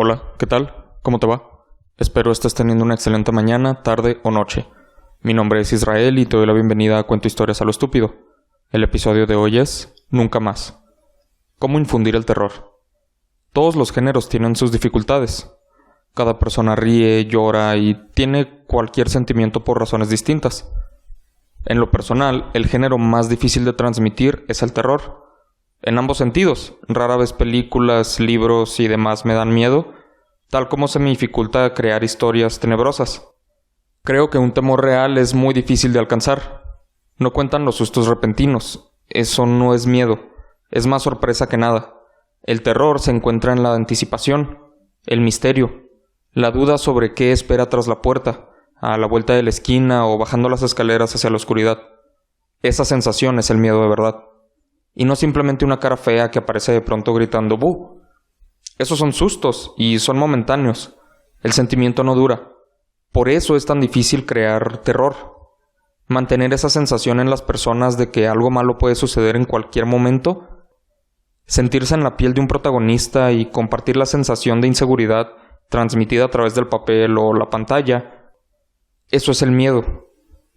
Hola, ¿qué tal? ¿Cómo te va? Espero estés teniendo una excelente mañana, tarde o noche. Mi nombre es Israel y te doy la bienvenida a Cuento Historias a lo Estúpido. El episodio de hoy es Nunca Más. ¿Cómo infundir el terror? Todos los géneros tienen sus dificultades. Cada persona ríe, llora y tiene cualquier sentimiento por razones distintas. En lo personal, el género más difícil de transmitir es el terror. En ambos sentidos, rara vez películas, libros y demás me dan miedo, tal como se me dificulta crear historias tenebrosas. Creo que un temor real es muy difícil de alcanzar. No cuentan los sustos repentinos. Eso no es miedo. Es más sorpresa que nada. El terror se encuentra en la anticipación, el misterio, la duda sobre qué espera tras la puerta, a la vuelta de la esquina o bajando las escaleras hacia la oscuridad. Esa sensación es el miedo de verdad. Y no simplemente una cara fea que aparece de pronto gritando ¡bu! Esos son sustos y son momentáneos. El sentimiento no dura. Por eso es tan difícil crear terror. Mantener esa sensación en las personas de que algo malo puede suceder en cualquier momento. Sentirse en la piel de un protagonista y compartir la sensación de inseguridad transmitida a través del papel o la pantalla. Eso es el miedo.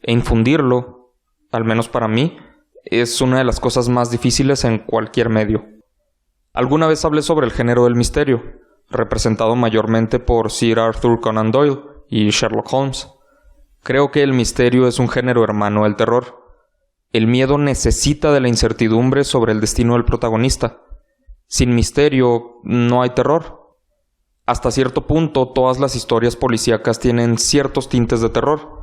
E infundirlo, al menos para mí, es una de las cosas más difíciles en cualquier medio. Alguna vez hablé sobre el género del misterio, representado mayormente por Sir Arthur Conan Doyle y Sherlock Holmes. Creo que el misterio es un género hermano del terror. El miedo necesita de la incertidumbre sobre el destino del protagonista. Sin misterio, no hay terror. Hasta cierto punto, todas las historias policíacas tienen ciertos tintes de terror.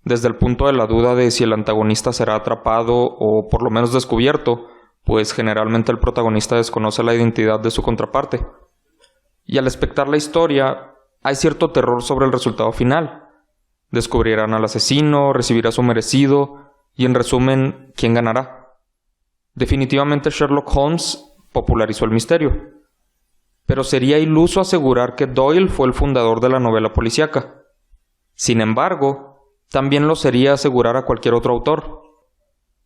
Desde el punto de la duda de si el antagonista será atrapado o por lo menos descubierto, pues generalmente el protagonista desconoce la identidad de su contraparte. Y al espectar la historia, hay cierto terror sobre el resultado final. Descubrirán al asesino, recibirá su merecido, y en resumen, ¿quién ganará? Definitivamente Sherlock Holmes popularizó el misterio. Pero sería iluso asegurar que Doyle fue el fundador de la novela policíaca. Sin embargo, también lo sería asegurar a cualquier otro autor,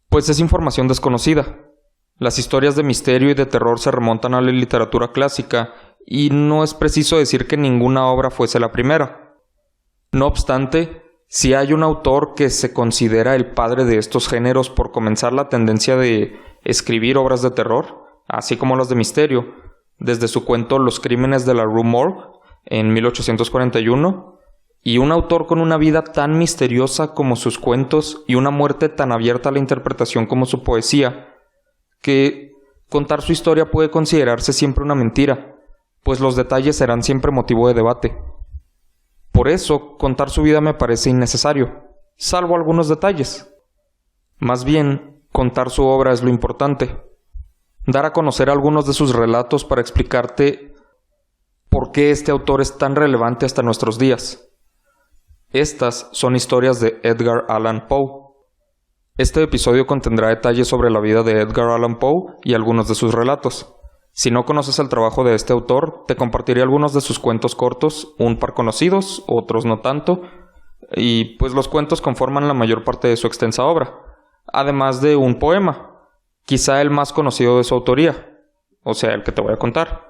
pues es información desconocida. Las historias de misterio y de terror se remontan a la literatura clásica, y no es preciso decir que ninguna obra fuese la primera. No obstante, si hay un autor que se considera el padre de estos géneros por comenzar la tendencia de escribir obras de terror, así como las de misterio, desde su cuento Los crímenes de la Rue Morgue en 1841, y un autor con una vida tan misteriosa como sus cuentos y una muerte tan abierta a la interpretación como su poesía, que contar su historia puede considerarse siempre una mentira, pues los detalles serán siempre motivo de debate. Por eso, contar su vida me parece innecesario, salvo algunos detalles. Más bien, contar su obra es lo importante. Dar a conocer algunos de sus relatos para explicarte por qué este autor es tan relevante hasta nuestros días. Estas son historias de Edgar Allan Poe. Este episodio contendrá detalles sobre la vida de Edgar Allan Poe y algunos de sus relatos. Si no conoces el trabajo de este autor, te compartiré algunos de sus cuentos cortos, un par conocidos, otros no tanto, y pues los cuentos conforman la mayor parte de su extensa obra, además de un poema, quizá el más conocido de su autoría, o sea, el que te voy a contar,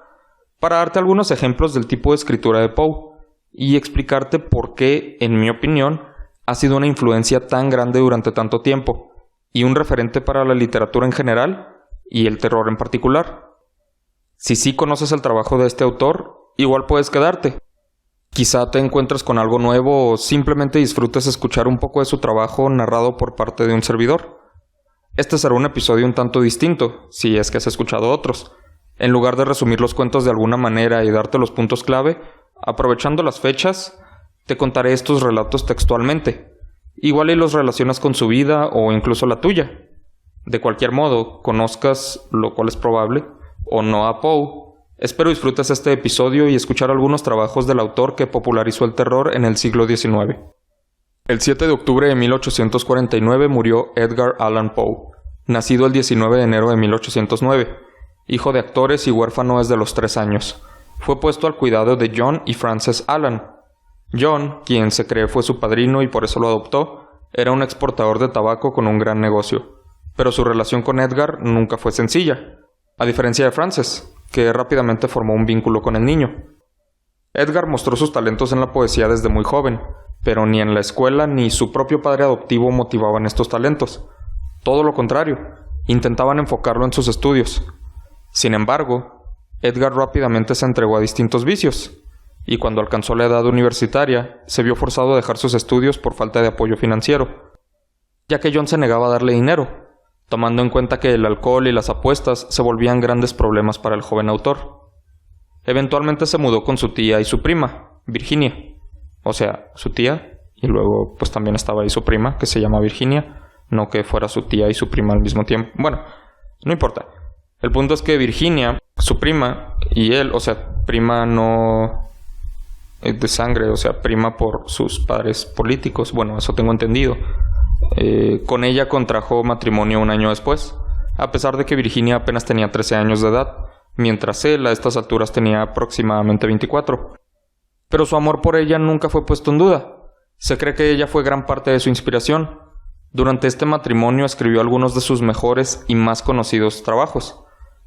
para darte algunos ejemplos del tipo de escritura de Poe, y explicarte por qué, en mi opinión, ha sido una influencia tan grande durante tanto tiempo, y un referente para la literatura en general, y el terror en particular. Si sí conoces el trabajo de este autor, igual puedes quedarte. Quizá te encuentres con algo nuevo o simplemente disfrutes escuchar un poco de su trabajo narrado por parte de un servidor. Este será un episodio un tanto distinto, si es que has escuchado otros. En lugar de resumir los cuentos de alguna manera y darte los puntos clave, aprovechando las fechas, te contaré estos relatos textualmente. Igual y los relacionas con su vida o incluso la tuya. De cualquier modo, conozcas, lo cual es probable, o no a Poe. Espero disfrutes este episodio y escuchar algunos trabajos del autor que popularizó el terror en el siglo XIX. El 7 de octubre de 1849 murió Edgar Allan Poe, nacido el 19 de enero de 1809, hijo de actores y huérfano desde los 3 años. Fue puesto al cuidado de John y Frances Allan. John, quien se cree fue su padrino y por eso lo adoptó, era un exportador de tabaco con un gran negocio, pero su relación con Edgar nunca fue sencilla, a diferencia de Frances, que rápidamente formó un vínculo con el niño. Edgar mostró sus talentos en la poesía desde muy joven, pero ni en la escuela ni su propio padre adoptivo motivaban estos talentos. Todo lo contrario, intentaban enfocarlo en sus estudios. Sin embargo, Edgar rápidamente se entregó a distintos vicios, y cuando alcanzó la edad universitaria, se vio forzado a dejar sus estudios por falta de apoyo financiero, ya que John se negaba a darle dinero, tomando en cuenta que el alcohol y las apuestas se volvían grandes problemas para el joven autor. Eventualmente se mudó con su tía y su prima, Virginia. O sea, su tía, y luego pues también estaba ahí su prima, que se llama Virginia, no que fuera su tía y su prima al mismo tiempo. Bueno, no importa. El punto es que Virginia, su prima, y él, o sea, prima no de sangre, o sea, prima por sus padres políticos, bueno, eso tengo entendido. Con ella contrajo matrimonio un año después, a pesar de que Virginia apenas tenía 13 años de edad, mientras él a estas alturas tenía aproximadamente 24. Pero su amor por ella nunca fue puesto en duda. Se cree que ella fue gran parte de su inspiración. Durante este matrimonio escribió algunos de sus mejores y más conocidos trabajos,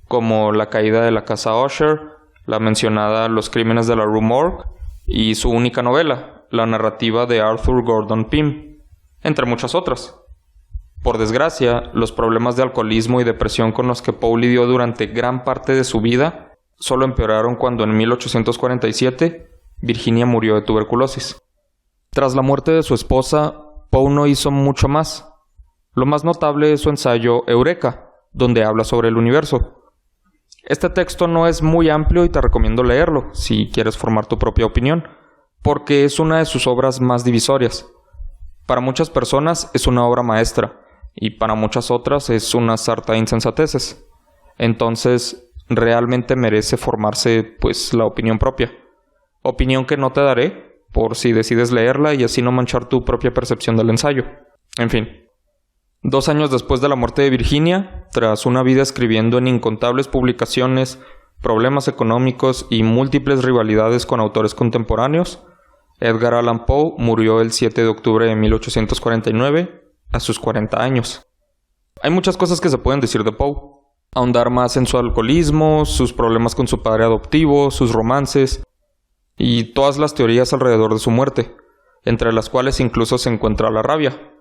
como La caída de la casa Usher, la mencionada Los crímenes de la Rue Morgue y su única novela, la narrativa de Arthur Gordon Pym, entre muchas otras. Por desgracia, los problemas de alcoholismo y depresión con los que Poe lidió durante gran parte de su vida solo empeoraron cuando en 1847 Virginia murió de tuberculosis. Tras la muerte de su esposa, Poe no hizo mucho más. Lo más notable es su ensayo Eureka, donde habla sobre el universo. Este texto no es muy amplio y te recomiendo leerlo si quieres formar tu propia opinión, porque es una de sus obras más divisorias. Para muchas personas es una obra maestra, y para muchas otras es una sarta de insensateces. Entonces, realmente merece formarse, pues, la opinión propia. Opinión que no te daré, por si decides leerla y así no manchar tu propia percepción del ensayo. En fin. 2 años después de la muerte de Virginia, tras una vida escribiendo en incontables publicaciones, problemas económicos y múltiples rivalidades con autores contemporáneos, Edgar Allan Poe murió el 7 de octubre de 1849, a sus 40 años. Hay muchas cosas que se pueden decir de Poe. Ahondar más en su alcoholismo, sus problemas con su padre adoptivo, sus romances y todas las teorías alrededor de su muerte, entre las cuales incluso se encuentra la rabia.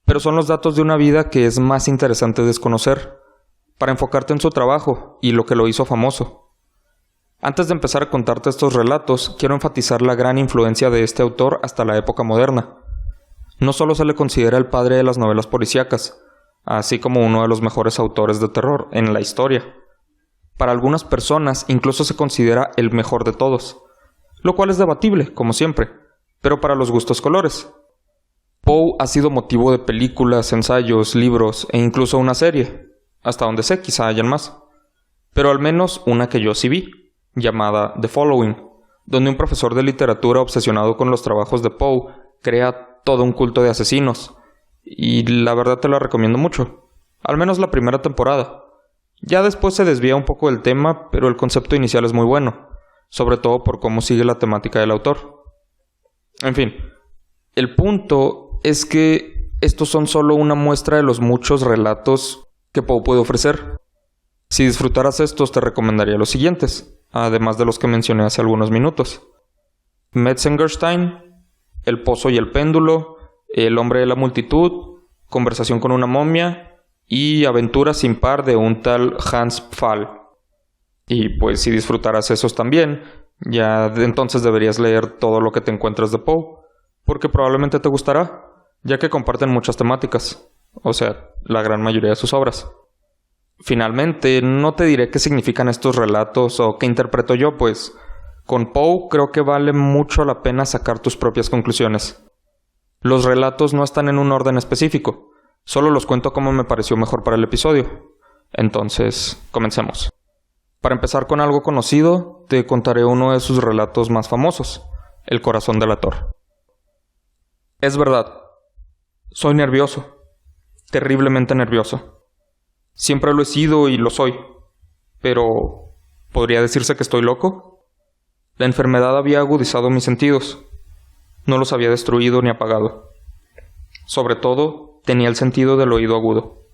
Pero son los datos de una vida que es más interesante desconocer, para enfocarte en su trabajo y lo que lo hizo famoso. Antes de empezar a contarte estos relatos, quiero enfatizar la gran influencia de este autor hasta la época moderna. No solo se le considera el padre de las novelas policíacas, así como uno de los mejores autores de terror en la historia. Para algunas personas incluso se considera el mejor de todos, lo cual es debatible, como siempre, pero para los gustos colores. Poe ha sido motivo de películas, ensayos, libros e incluso una serie, hasta donde sé quizá hayan más, pero al menos una que yo sí vi, llamada The Following, donde un profesor de literatura obsesionado con los trabajos de Poe crea todo un culto de asesinos, y la verdad te la recomiendo mucho, al menos la primera temporada. Ya después se desvía un poco del tema, pero el concepto inicial es muy bueno, sobre todo por cómo sigue la temática del autor. En fin, el punto es que estos son solo una muestra de los muchos relatos que Poe puede ofrecer. Si disfrutaras estos, te recomendaría los siguientes, además de los que mencioné hace algunos minutos: Metzengerstein, El pozo y el péndulo, El hombre de la multitud, Conversación con una momia y Aventuras sin par de un tal Hans Pfaall. Y pues si disfrutaras esos también, ya entonces deberías leer todo lo que te encuentres de Poe, porque probablemente te gustará, ya que comparten muchas temáticas, o sea, la gran mayoría de sus obras. Finalmente, no te diré qué significan estos relatos o qué interpreto yo, pues con Poe creo que vale mucho la pena sacar tus propias conclusiones. Los relatos no están en un orden específico, solo los cuento como me pareció mejor para el episodio. Entonces, comencemos. Para empezar con algo conocido, te contaré uno de sus relatos más famosos, El corazón delator. Es verdad, soy nervioso, terriblemente nervioso. Siempre lo he sido y lo soy, pero ¿podría decirse que estoy loco? La enfermedad había agudizado mis sentidos, no los había destruido ni apagado. Sobre todo, tenía el sentido del oído agudo.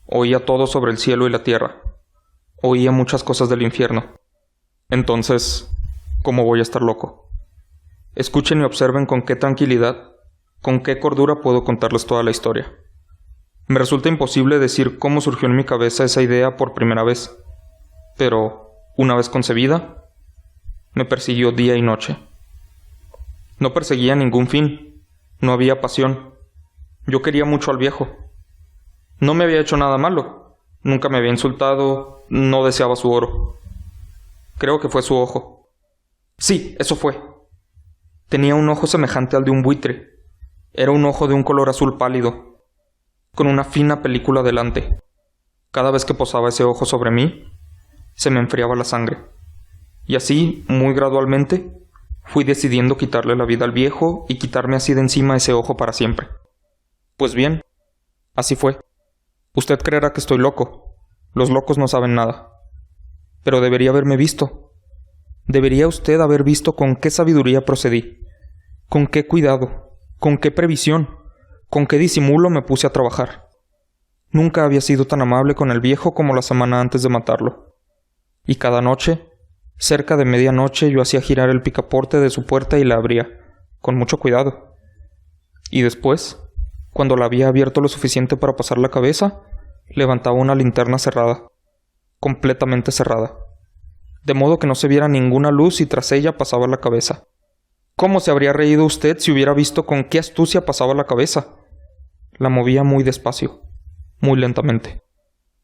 Oía todo sobre el cielo y la tierra. Oía muchas cosas del infierno. Entonces, ¿Cómo voy a estar loco? Escuchen y observen con qué tranquilidad, con qué cordura puedo contarles toda la historia. Me resulta imposible decir cómo surgió en mi cabeza esa idea por primera vez, pero, una vez concebida, me persiguió día y noche. No perseguía ningún fin, no había pasión. Yo quería mucho al viejo. No me había hecho nada malo, nunca me había insultado, no deseaba su oro. Creo que fue su ojo. Sí, eso fue. Tenía un ojo semejante al de un buitre. Era un ojo de un color azul pálido, con una fina película delante. Cada vez que posaba ese ojo sobre mí, se me enfriaba la sangre. Y así, muy gradualmente, fui decidiendo quitarle la vida al viejo y quitarme así de encima ese ojo para siempre. Pues bien, así fue. Usted creerá que estoy loco. Los locos no saben nada. Pero debería haberme visto. Debería usted haber visto con qué sabiduría procedí, con qué cuidado, con qué previsión, con qué disimulo me puse a trabajar. Nunca había sido tan amable con el viejo como la semana antes de matarlo. Y cada noche, cerca de medianoche, yo hacía girar el picaporte de su puerta y la abría, con mucho cuidado. Y después, cuando la había abierto lo suficiente para pasar la cabeza, levantaba una linterna cerrada, completamente cerrada, de modo que no se viera ninguna luz y tras ella pasaba la cabeza. ¿Cómo se habría reído usted si hubiera visto con qué astucia pasaba la cabeza? La movía muy despacio, muy lentamente,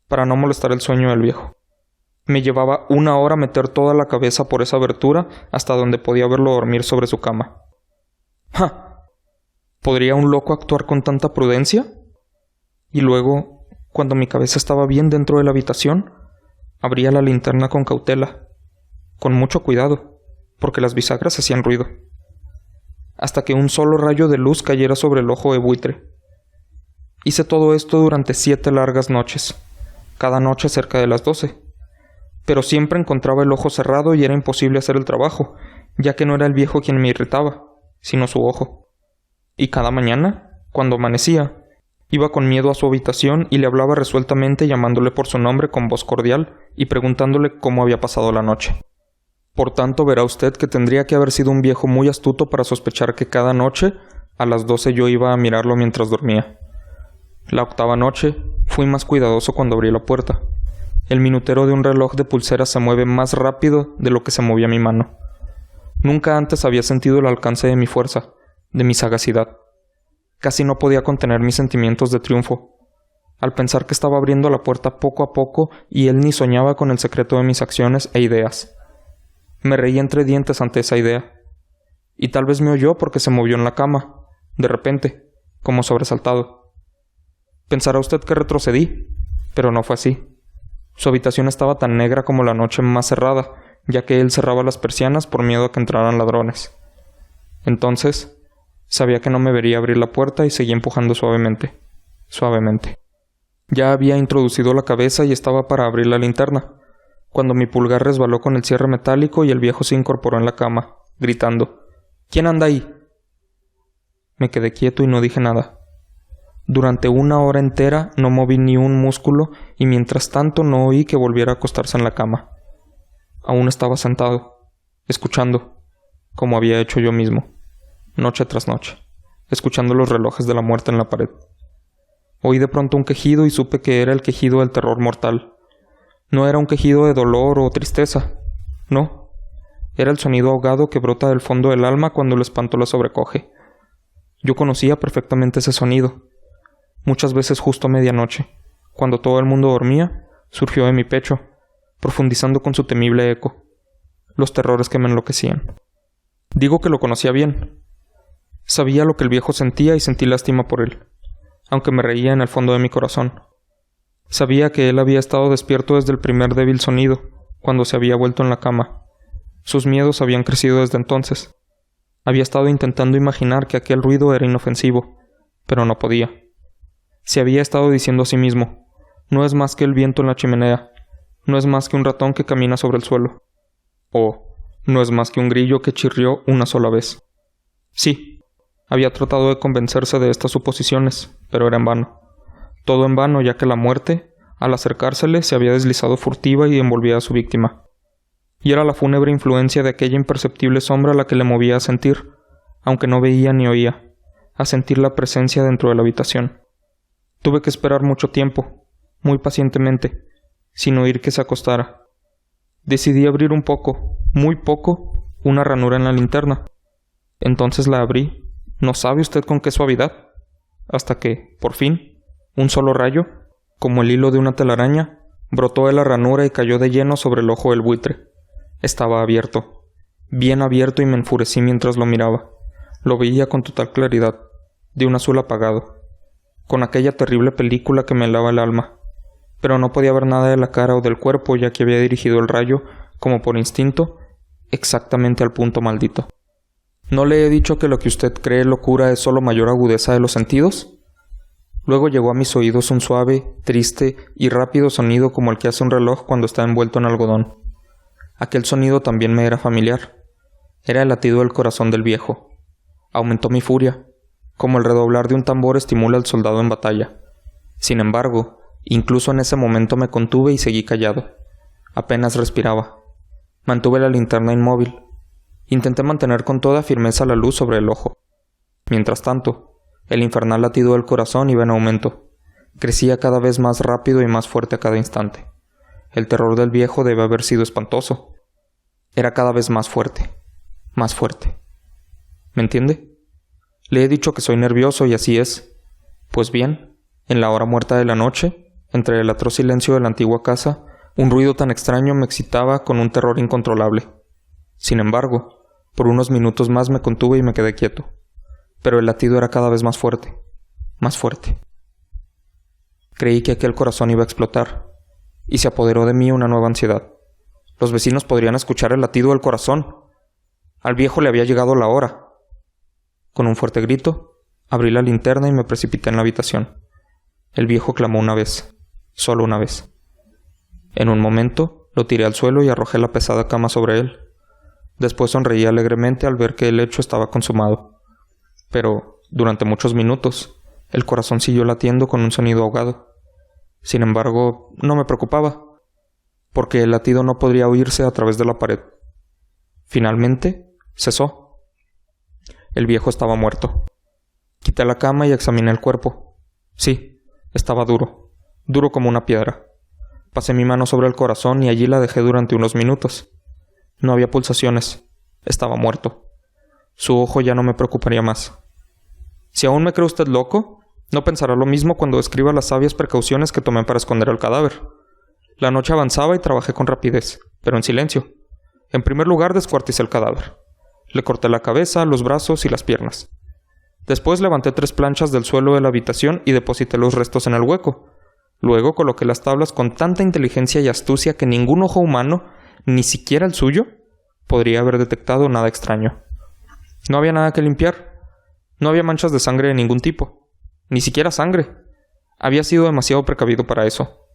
para no molestar el sueño del viejo. Me llevaba 1 hora meter toda la cabeza por esa abertura hasta donde podía verlo dormir sobre su cama. ¡Ja! ¿Podría un loco actuar con tanta prudencia? Y luego, cuando mi cabeza estaba bien dentro de la habitación, abría la linterna con cautela, con mucho cuidado, porque las bisagras hacían ruido, hasta que un solo rayo de luz cayera sobre el ojo de buitre. Hice todo esto durante 7 largas noches, cada noche cerca de las 12. Pero siempre encontraba el ojo cerrado y era imposible hacer el trabajo, ya que no era el viejo quien me irritaba, sino su ojo. Y cada mañana, cuando amanecía, iba con miedo a su habitación y le hablaba resueltamente llamándole por su nombre con voz cordial y preguntándole cómo había pasado la noche. Por tanto, verá usted que tendría que haber sido un viejo muy astuto para sospechar que cada noche, a las 12 yo iba a mirarlo mientras dormía. La 8ª noche, fui más cuidadoso cuando abrí la puerta. El minutero de un reloj de pulsera se mueve más rápido de lo que se movía mi mano. Nunca antes había sentido el alcance de mi fuerza, de mi sagacidad. Casi no podía contener mis sentimientos de triunfo, al pensar que estaba abriendo la puerta poco a poco y él ni soñaba con el secreto de mis acciones e ideas. Me reí entre dientes ante esa idea, y tal vez me oyó porque se movió en la cama, de repente, como sobresaltado. Pensará usted que retrocedí, pero no fue así. Su habitación estaba tan negra como la noche más cerrada, ya que él cerraba las persianas por miedo a que entraran ladrones. Entonces, sabía que no me vería abrir la puerta y seguí empujando suavemente, suavemente. Ya había introducido la cabeza y estaba para abrir la linterna, cuando mi pulgar resbaló con el cierre metálico y el viejo se incorporó en la cama, gritando: «¿Quién anda ahí?». Me quedé quieto y no dije nada. Durante 1 hora entera no moví ni un músculo y mientras tanto no oí que volviera a acostarse en la cama. Aún estaba sentado, escuchando, como había hecho yo mismo, noche tras noche, escuchando los relojes de la muerte en la pared. Oí de pronto un quejido y supe que era el quejido del terror mortal. No era un quejido de dolor o tristeza, no. Era el sonido ahogado que brota del fondo del alma cuando el espanto la sobrecoge. Yo conocía perfectamente ese sonido. Muchas veces justo a medianoche, cuando todo el mundo dormía, surgió de mi pecho, profundizando con su temible eco, los terrores que me enloquecían. Digo que lo conocía bien. Sabía lo que el viejo sentía y sentí lástima por él, aunque me reía en el fondo de mi corazón. Sabía que él había estado despierto desde el primer débil sonido, cuando se había vuelto en la cama. Sus miedos habían crecido desde entonces. Había estado intentando imaginar que aquel ruido era inofensivo, pero no podía. Se había estado diciendo a sí mismo: no es más que el viento en la chimenea, no es más que un ratón que camina sobre el suelo, o no es más que un grillo que chirrió una sola vez. Sí, había tratado de convencerse de estas suposiciones, pero era en vano. Todo en vano, ya que la muerte, al acercársele, se había deslizado furtiva y envolvía a su víctima. y era la fúnebre influencia de aquella imperceptible sombra la que le movía a sentir, aunque no veía ni oía, a sentir la presencia dentro de la habitación. Tuve que esperar mucho tiempo, muy pacientemente, sin oír que se acostara. Decidí abrir un poco, muy poco, una ranura en la linterna. Entonces la abrí, no sabe usted con qué suavidad, hasta que, por fin, un solo rayo, como el hilo de una telaraña, brotó de la ranura y cayó de lleno sobre el ojo del buitre. Estaba abierto, bien abierto, y me enfurecí mientras lo miraba. Lo veía con total claridad, de un azul apagado, con aquella terrible película que me helaba el alma. Pero no podía ver nada de la cara o del cuerpo, ya que había dirigido el rayo, como por instinto, exactamente al punto maldito. ¿No le he dicho que lo que usted cree locura es solo mayor agudeza de los sentidos? Luego llegó a mis oídos un suave, triste y rápido sonido como el que hace un reloj cuando está envuelto en algodón. Aquel sonido también me era familiar. Era el latido del corazón del viejo. Aumentó mi furia, como el redoblar de un tambor estimula al soldado en batalla. Sin embargo, incluso en ese momento me contuve y seguí callado. Apenas respiraba. Mantuve la linterna inmóvil. Intenté mantener con toda firmeza la luz sobre el ojo. Mientras tanto, el infernal latido del corazón iba en aumento. Crecía cada vez más rápido y más fuerte a cada instante. El terror del viejo debe haber sido espantoso. Era cada vez más fuerte. Más fuerte. ¿Me entiende? Le he dicho que soy nervioso y así es. Pues bien, en la hora muerta de la noche, entre el atroz silencio de la antigua casa, un ruido tan extraño me excitaba con un terror incontrolable. Sin embargo, por unos minutos más me contuve y me quedé quieto. Pero el latido era cada vez más fuerte. Más fuerte. Creí que aquel corazón iba a explotar, y se apoderó de mí una nueva ansiedad. Los vecinos podrían escuchar el latido del corazón. Al viejo le había llegado la hora. Con un fuerte grito, abrí la linterna y me precipité en la habitación. El viejo clamó una vez, solo una vez. En un momento, lo tiré al suelo y arrojé la pesada cama sobre él. Después sonreí alegremente al ver que el hecho estaba consumado. Pero, durante muchos minutos, el corazón siguió latiendo con un sonido ahogado. Sin embargo, no me preocupaba, porque el latido no podría oírse a través de la pared. Finalmente, cesó. El viejo estaba muerto. Quité la cama y examiné el cuerpo. Sí, estaba duro, duro como una piedra. Pasé mi mano sobre el corazón y allí la dejé durante unos minutos. No había pulsaciones. Estaba muerto. Su ojo ya no me preocuparía más. Si aún me cree usted loco, no pensará lo mismo cuando describa las sabias precauciones que tomé para esconder el cadáver. La noche avanzaba y trabajé con rapidez, pero en silencio. En primer lugar, descuarticé el cadáver. Le corté la cabeza, los brazos y las piernas. Después levanté 3 planchas del suelo de la habitación y deposité los restos en el hueco. Luego coloqué las tablas con tanta inteligencia y astucia que ningún ojo humano, ni siquiera el suyo, podría haber detectado nada extraño. No había nada que limpiar. No había manchas de sangre de ningún tipo. Ni siquiera sangre. Había sido demasiado precavido para eso.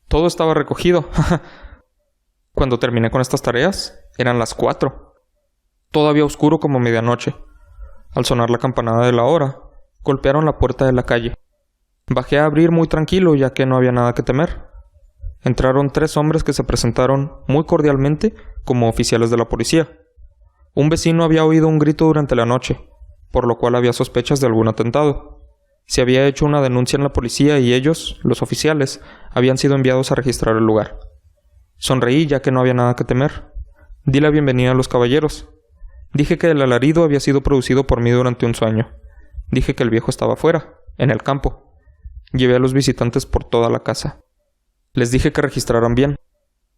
Todo estaba recogido. Cuando terminé con estas tareas, eran las 4. Todavía oscuro como medianoche. Al sonar la campanada de la hora, golpearon la puerta de la calle. Bajé a abrir muy tranquilo, ya que no había nada que temer. Entraron 3 hombres que se presentaron muy cordialmente como oficiales de la policía. Un vecino había oído un grito durante la noche, por lo cual había sospechas de algún atentado. Se había hecho una denuncia en la policía y ellos, los oficiales, habían sido enviados a registrar el lugar. Sonreí ya que no había nada que temer. Di la bienvenida a los caballeros. Dije que el alarido había sido producido por mí durante un sueño. Dije que el viejo estaba fuera, en el campo. Llevé a los visitantes por toda la casa. Les dije que registraran bien.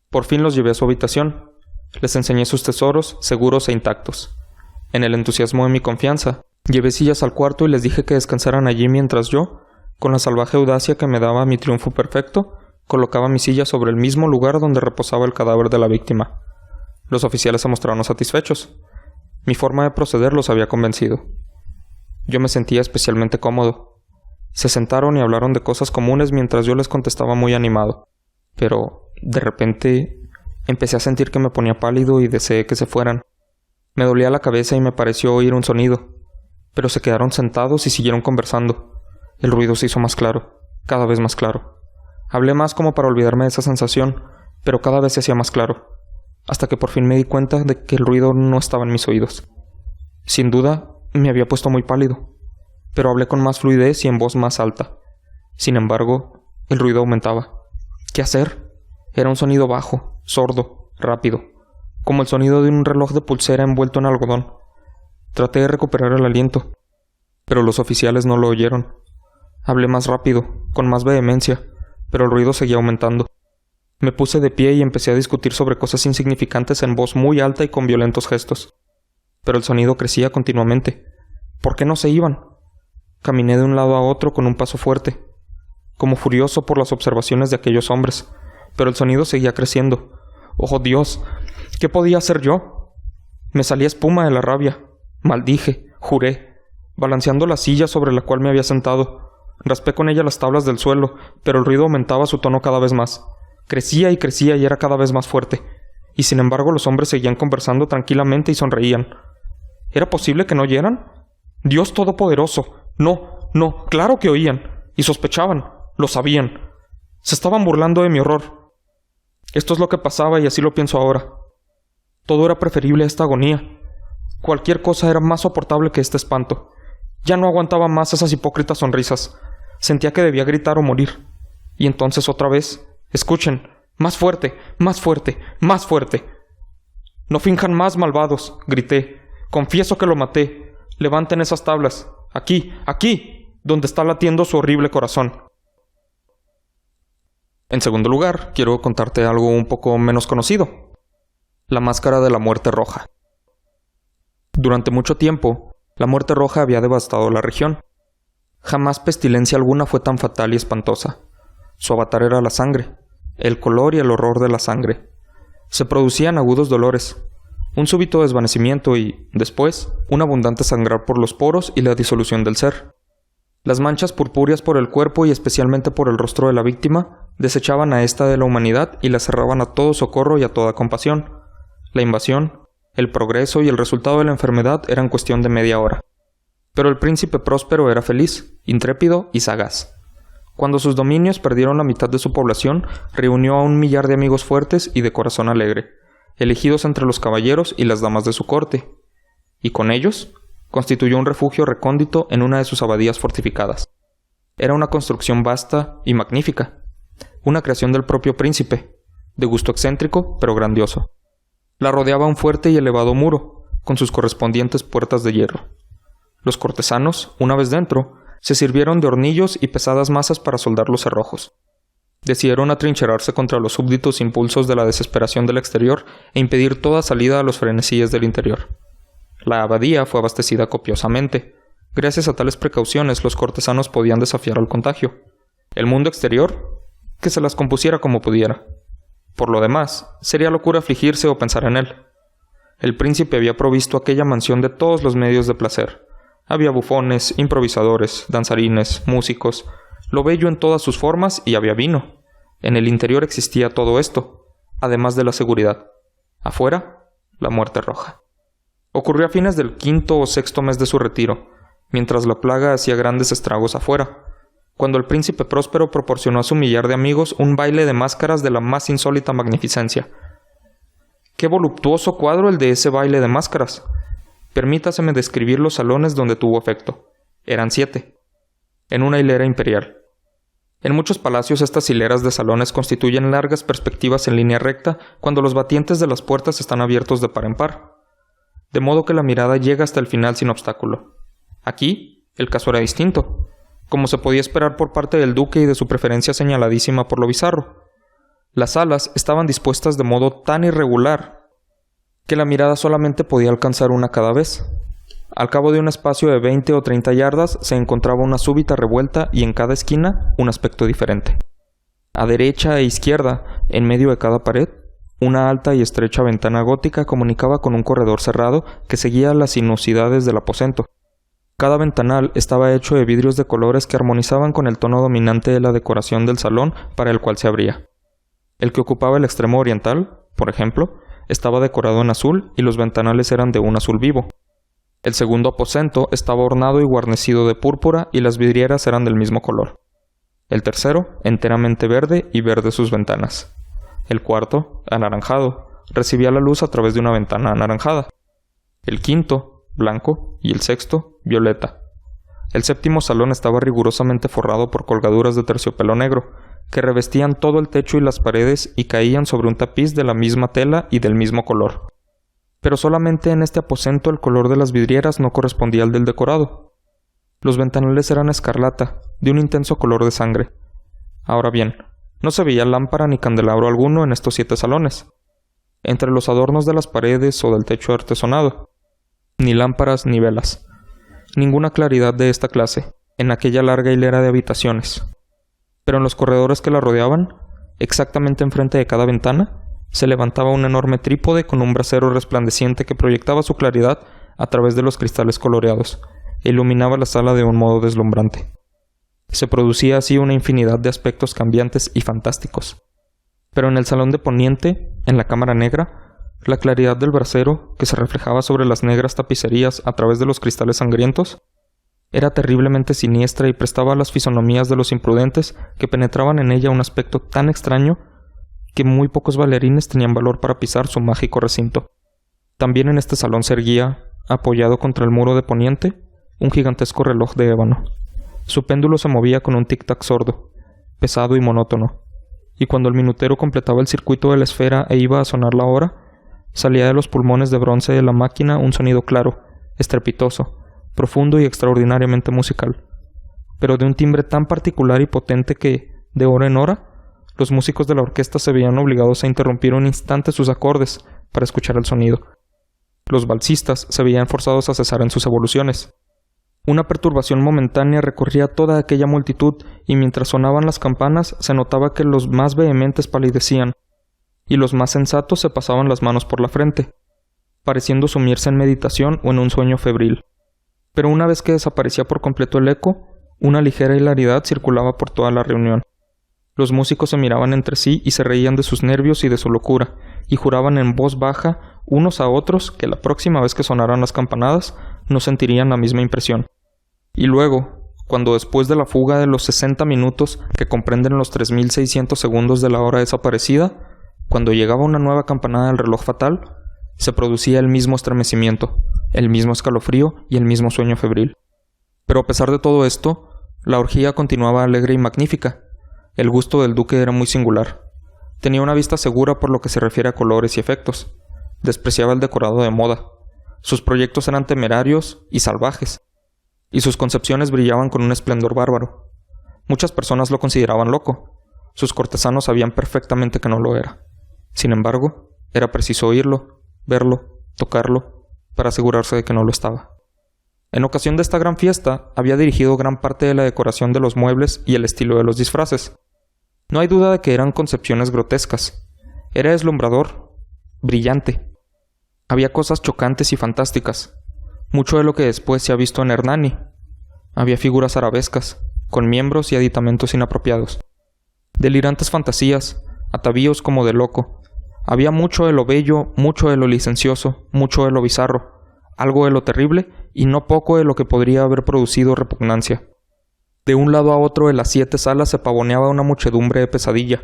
Por fin los llevé a su habitación. Les enseñé sus tesoros, seguros e intactos. En el entusiasmo de mi confianza, llevé sillas al cuarto y les dije que descansaran allí mientras yo, con la salvaje audacia que me daba mi triunfo perfecto, colocaba mi silla sobre el mismo lugar donde reposaba el cadáver de la víctima. Los oficiales se mostraron satisfechos. Mi forma de proceder los había convencido. Yo me sentía especialmente cómodo. Se sentaron y hablaron de cosas comunes mientras yo les contestaba muy animado. Pero, de repente, empecé a sentir que me ponía pálido y deseé que se fueran. Me dolía la cabeza y me pareció oír un sonido. Pero se quedaron sentados y siguieron conversando. El ruido se hizo más claro, cada vez más claro. Hablé más como para olvidarme de esa sensación, pero cada vez se hacía más claro. hasta que por fin me di cuenta de que el ruido no estaba en mis oídos. Sin duda, me había puesto muy pálido, pero hablé con más fluidez y en voz más alta. Sin embargo, el ruido aumentaba. ¿Qué hacer? Era un sonido bajo, sordo, rápido, como el sonido de un reloj de pulsera envuelto en algodón. Traté de recuperar el aliento, pero los oficiales no lo oyeron. Hablé más rápido, con más vehemencia, pero el ruido seguía aumentando. Me puse de pie y empecé a discutir sobre cosas insignificantes en voz muy alta y con violentos gestos. Pero el sonido crecía continuamente. ¿Por qué no se iban? Caminé de un lado a otro con un paso fuerte, como furioso por las observaciones de aquellos hombres, pero el sonido seguía creciendo. ¡Oh, Dios! ¿Qué podía hacer yo? Me salía espuma de la rabia. Maldije, juré, balanceando la silla sobre la cual me había sentado. Raspé con ella las tablas del suelo, pero el ruido aumentaba su tono cada vez más. Crecía y era cada vez más fuerte. Y sin embargo los hombres seguían conversando tranquilamente y sonreían. ¿Era posible que no oyeran? ¡Dios Todopoderoso! No, claro que oían. Y sospechaban, lo sabían. Se estaban burlando de mi horror. Esto es lo que pasaba y así lo pienso ahora. Todo era preferible a esta agonía. Cualquier cosa era más soportable que este espanto. Ya no aguantaba más esas hipócritas sonrisas. Sentía que debía gritar o morir. Y entonces otra vez... Escuchen, más fuerte, más fuerte, más fuerte. No finjan más, malvados, grité. Confieso que lo maté. Levanten esas tablas. Aquí, donde está latiendo su horrible corazón. En segundo lugar, quiero contarte algo un poco menos conocido. La máscara de la muerte roja. Durante mucho tiempo, la muerte roja había devastado la región. Jamás pestilencia alguna fue tan fatal y espantosa. Su avatar era la sangre, el color y el horror de la sangre. Se producían agudos dolores, un súbito desvanecimiento y, después, un abundante sangrar por los poros y la disolución del ser. Las manchas purpúreas por el cuerpo y especialmente por el rostro de la víctima desechaban a esta de la humanidad y la cerraban a todo socorro y a toda compasión. La invasión, el progreso y el resultado de la enfermedad eran cuestión de media hora. Pero el príncipe próspero era feliz, intrépido y sagaz. Cuando sus dominios perdieron la mitad de su población, reunió a 1,000,000 de amigos fuertes y de corazón alegre, elegidos entre los caballeros y las damas de su corte, y con ellos constituyó un refugio recóndito en una de sus abadías fortificadas. Era una construcción vasta y magnífica, una creación del propio príncipe, de gusto excéntrico pero grandioso. La rodeaba un fuerte y elevado muro, con sus correspondientes puertas de hierro. Los cortesanos, una vez dentro, se sirvieron de hornillos y pesadas masas para soldar los cerrojos. Decidieron atrincherarse contra los súbditos impulsos de la desesperación del exterior e impedir toda salida a los frenesíes del interior. La abadía fue abastecida copiosamente. Gracias a tales precauciones, los cortesanos podían desafiar al contagio. El mundo exterior, que se las compusiera como pudiera. Por lo demás, sería locura afligirse o pensar en él. El príncipe había provisto aquella mansión de todos los medios de placer. Había bufones, improvisadores, danzarines, músicos, lo bello en todas sus formas y había vino. En el interior existía todo esto, además de la seguridad. Afuera, la muerte roja. Ocurrió a fines del 5º o 6º mes de su retiro, mientras la plaga hacía grandes estragos afuera, cuando el príncipe próspero proporcionó a su 1,000,000 de amigos un baile de máscaras de la más insólita magnificencia. ¡Qué voluptuoso cuadro el de ese baile de máscaras! Permítaseme describir los salones donde tuvo efecto. Eran 7, en una hilera imperial. En muchos palacios estas hileras de salones constituyen largas perspectivas en línea recta cuando los batientes de las puertas están abiertos de par en par, de modo que la mirada llega hasta el final sin obstáculo. Aquí, el caso era distinto, como se podía esperar por parte del duque y de su preferencia señaladísima por lo bizarro. Las salas estaban dispuestas de modo tan irregular que la mirada solamente podía alcanzar una cada vez. Al cabo de un espacio de 20 o 30 yardas se encontraba una súbita revuelta y en cada esquina un aspecto diferente. A derecha e izquierda, en medio de cada pared, una alta y estrecha ventana gótica comunicaba con un corredor cerrado que seguía las sinuosidades del aposento. Cada ventanal estaba hecho de vidrios de colores que armonizaban con el tono dominante de la decoración del salón para el cual se abría. El que ocupaba el extremo oriental, por ejemplo, estaba decorado en azul y los ventanales eran de un azul vivo. El segundo aposento estaba ornado y guarnecido de púrpura y las vidrieras eran del mismo color. El tercero, enteramente verde y verde sus ventanas. El cuarto, anaranjado, recibía la luz a través de una ventana anaranjada. El quinto, blanco, y el sexto, violeta. El séptimo salón estaba rigurosamente forrado por colgaduras de terciopelo negro, que revestían todo el techo y las paredes y caían sobre un tapiz de la misma tela y del mismo color. Pero solamente en este aposento el color de las vidrieras no correspondía al del decorado. Los ventanales eran escarlata, de un intenso color de sangre. Ahora bien, no se veía lámpara ni candelabro alguno en estos 7 salones, entre los adornos de las paredes o del techo artesonado. Ni lámparas ni velas. Ninguna claridad de esta clase, en aquella larga hilera de habitaciones. Pero en los corredores que la rodeaban, exactamente enfrente de cada ventana, se levantaba un enorme trípode con un brasero resplandeciente que proyectaba su claridad a través de los cristales coloreados, e iluminaba la sala de un modo deslumbrante. Se producía así una infinidad de aspectos cambiantes y fantásticos. Pero en el salón de poniente, en la cámara negra, la claridad del brasero, que se reflejaba sobre las negras tapicerías a través de los cristales sangrientos, era terriblemente siniestra y prestaba a las fisonomías de los imprudentes que penetraban en ella un aspecto tan extraño que muy pocos bailarines tenían valor para pisar su mágico recinto. También en este salón se erguía, apoyado contra el muro de poniente, un gigantesco reloj de ébano. Su péndulo se movía con un tic-tac sordo, pesado y monótono, y cuando el minutero completaba el circuito de la esfera e iba a sonar la hora, salía de los pulmones de bronce de la máquina un sonido claro, estrepitoso, profundo y extraordinariamente musical, pero de un timbre tan particular y potente que, de hora en hora, los músicos de la orquesta se veían obligados a interrumpir un instante sus acordes para escuchar el sonido. Los valsistas se veían forzados a cesar en sus evoluciones. Una perturbación momentánea recorría toda aquella multitud y mientras sonaban las campanas se notaba que los más vehementes palidecían y los más sensatos se pasaban las manos por la frente, pareciendo sumirse en meditación o en un sueño febril. Pero una vez que desaparecía por completo el eco, una ligera hilaridad circulaba por toda la reunión. Los músicos se miraban entre sí y se reían de sus nervios y de su locura, y juraban en voz baja unos a otros que la próxima vez que sonaran las campanadas no sentirían la misma impresión. Y luego, cuando después de la fuga de los 60 minutos que comprenden los 3600 segundos de la hora desaparecida, cuando llegaba una nueva campanada del reloj fatal, se producía el mismo estremecimiento, el mismo escalofrío y el mismo sueño febril. Pero a pesar de todo esto, la orgía continuaba alegre y magnífica. El gusto del duque era muy singular. Tenía una vista segura por lo que se refiere a colores y efectos. Despreciaba el decorado de moda. Sus proyectos eran temerarios y salvajes, y sus concepciones brillaban con un esplendor bárbaro. Muchas personas lo consideraban loco. Sus cortesanos sabían perfectamente que no lo era. Sin embargo, era preciso oírlo, verlo, tocarlo, para asegurarse de que no lo estaba. En ocasión de esta gran fiesta, había dirigido gran parte de la decoración de los muebles y el estilo de los disfraces. No hay duda de que eran concepciones grotescas. Era deslumbrador, brillante. Había cosas chocantes y fantásticas, mucho de lo que después se ha visto en Hernani. Había figuras arabescas, con miembros y aditamentos inapropiados. Delirantes fantasías, atavíos como de loco. Había mucho de lo bello, mucho de lo licencioso, mucho de lo bizarro, algo de lo terrible y no poco de lo que podría haber producido repugnancia. De un lado a otro de las 7 salas se pavoneaba una muchedumbre de pesadilla.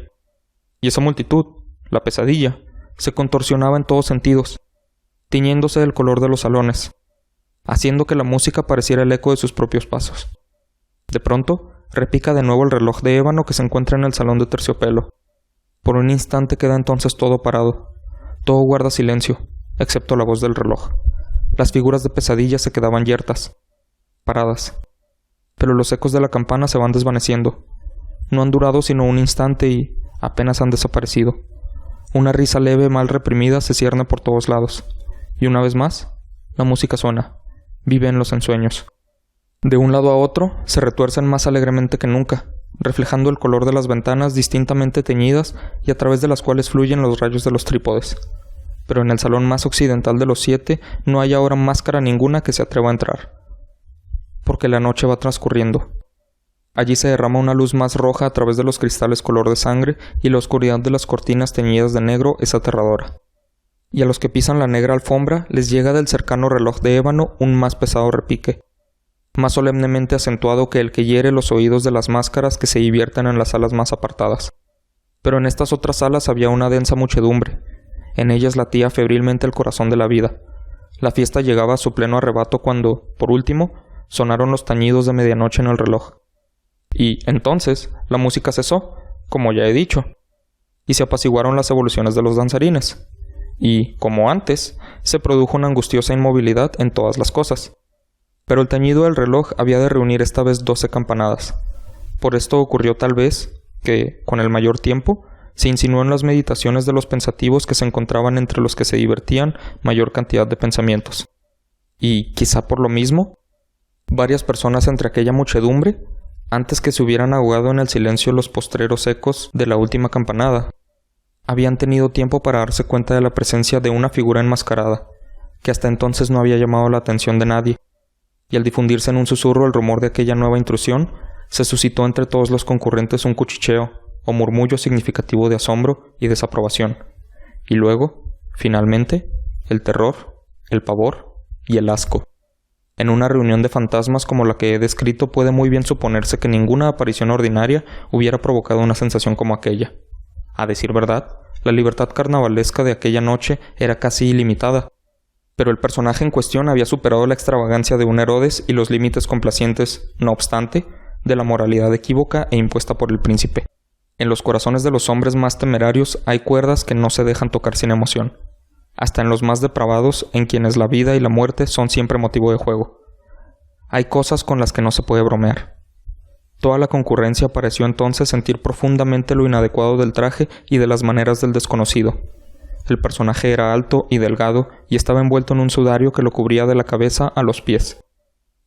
Y esa multitud, la pesadilla, se contorsionaba en todos sentidos, tiñéndose del color de los salones, haciendo que la música pareciera el eco de sus propios pasos. De pronto, repica de nuevo el reloj de ébano que se encuentra en el salón de terciopelo. Por un instante queda entonces todo parado. Todo guarda silencio, excepto la voz del reloj. Las figuras de pesadilla se quedaban yertas, paradas. Pero los ecos de la campana se van desvaneciendo. No han durado sino un instante y apenas han desaparecido. Una risa leve mal reprimida se cierne por todos lados. Y una vez más, la música suena. Vive en los ensueños. De un lado a otro, se retuercen más alegremente que nunca, reflejando el color de las ventanas distintamente teñidas y a través de las cuales fluyen los rayos de los trípodes. Pero en el salón más occidental de los 7 no hay ahora máscara ninguna que se atreva a entrar, porque la noche va transcurriendo. Allí se derrama una luz más roja a través de los cristales color de sangre y la oscuridad de las cortinas teñidas de negro es aterradora. Y a los que pisan la negra alfombra les llega del cercano reloj de ébano un más pesado repique, más solemnemente acentuado que el que hiere los oídos de las máscaras que se divierten en las salas más apartadas. Pero en estas otras salas había una densa muchedumbre, En ellas latía febrilmente el corazón de la vida. La fiesta llegaba a su pleno arrebato cuando, por último, sonaron los tañidos de medianoche en el reloj. Y, entonces, la música cesó, como ya he dicho, y se apaciguaron las evoluciones de los danzarines. Y, como antes, se produjo una angustiosa inmovilidad en todas las cosas. Pero el tañido del reloj había de reunir esta vez 12 campanadas. Por esto ocurrió tal vez que, con el mayor tiempo, se insinuó en las meditaciones de los pensativos que se encontraban entre los que se divertían mayor cantidad de pensamientos. Y, quizá por lo mismo, varias personas entre aquella muchedumbre, antes que se hubieran ahogado en el silencio los postreros ecos de la última campanada, habían tenido tiempo para darse cuenta de la presencia de una figura enmascarada, que hasta entonces no había llamado la atención de nadie, y al difundirse en un susurro el rumor de aquella nueva intrusión, se suscitó entre todos los concurrentes un cuchicheo o murmullo significativo de asombro y desaprobación, y luego, finalmente, el terror, el pavor y el asco. En una reunión de fantasmas como la que he descrito puede muy bien suponerse que ninguna aparición ordinaria hubiera provocado una sensación como aquella. A decir verdad, la libertad carnavalesca de aquella noche era casi ilimitada, pero el personaje en cuestión había superado la extravagancia de un Herodes y los límites complacientes, no obstante, de la moralidad equívoca e impuesta por el príncipe. En los corazones de los hombres más temerarios hay cuerdas que no se dejan tocar sin emoción, hasta en los más depravados, en quienes la vida y la muerte son siempre motivo de juego. Hay cosas con las que no se puede bromear. Toda la concurrencia pareció entonces sentir profundamente lo inadecuado del traje y de las maneras del desconocido. El personaje era alto y delgado y estaba envuelto en un sudario que lo cubría de la cabeza a los pies.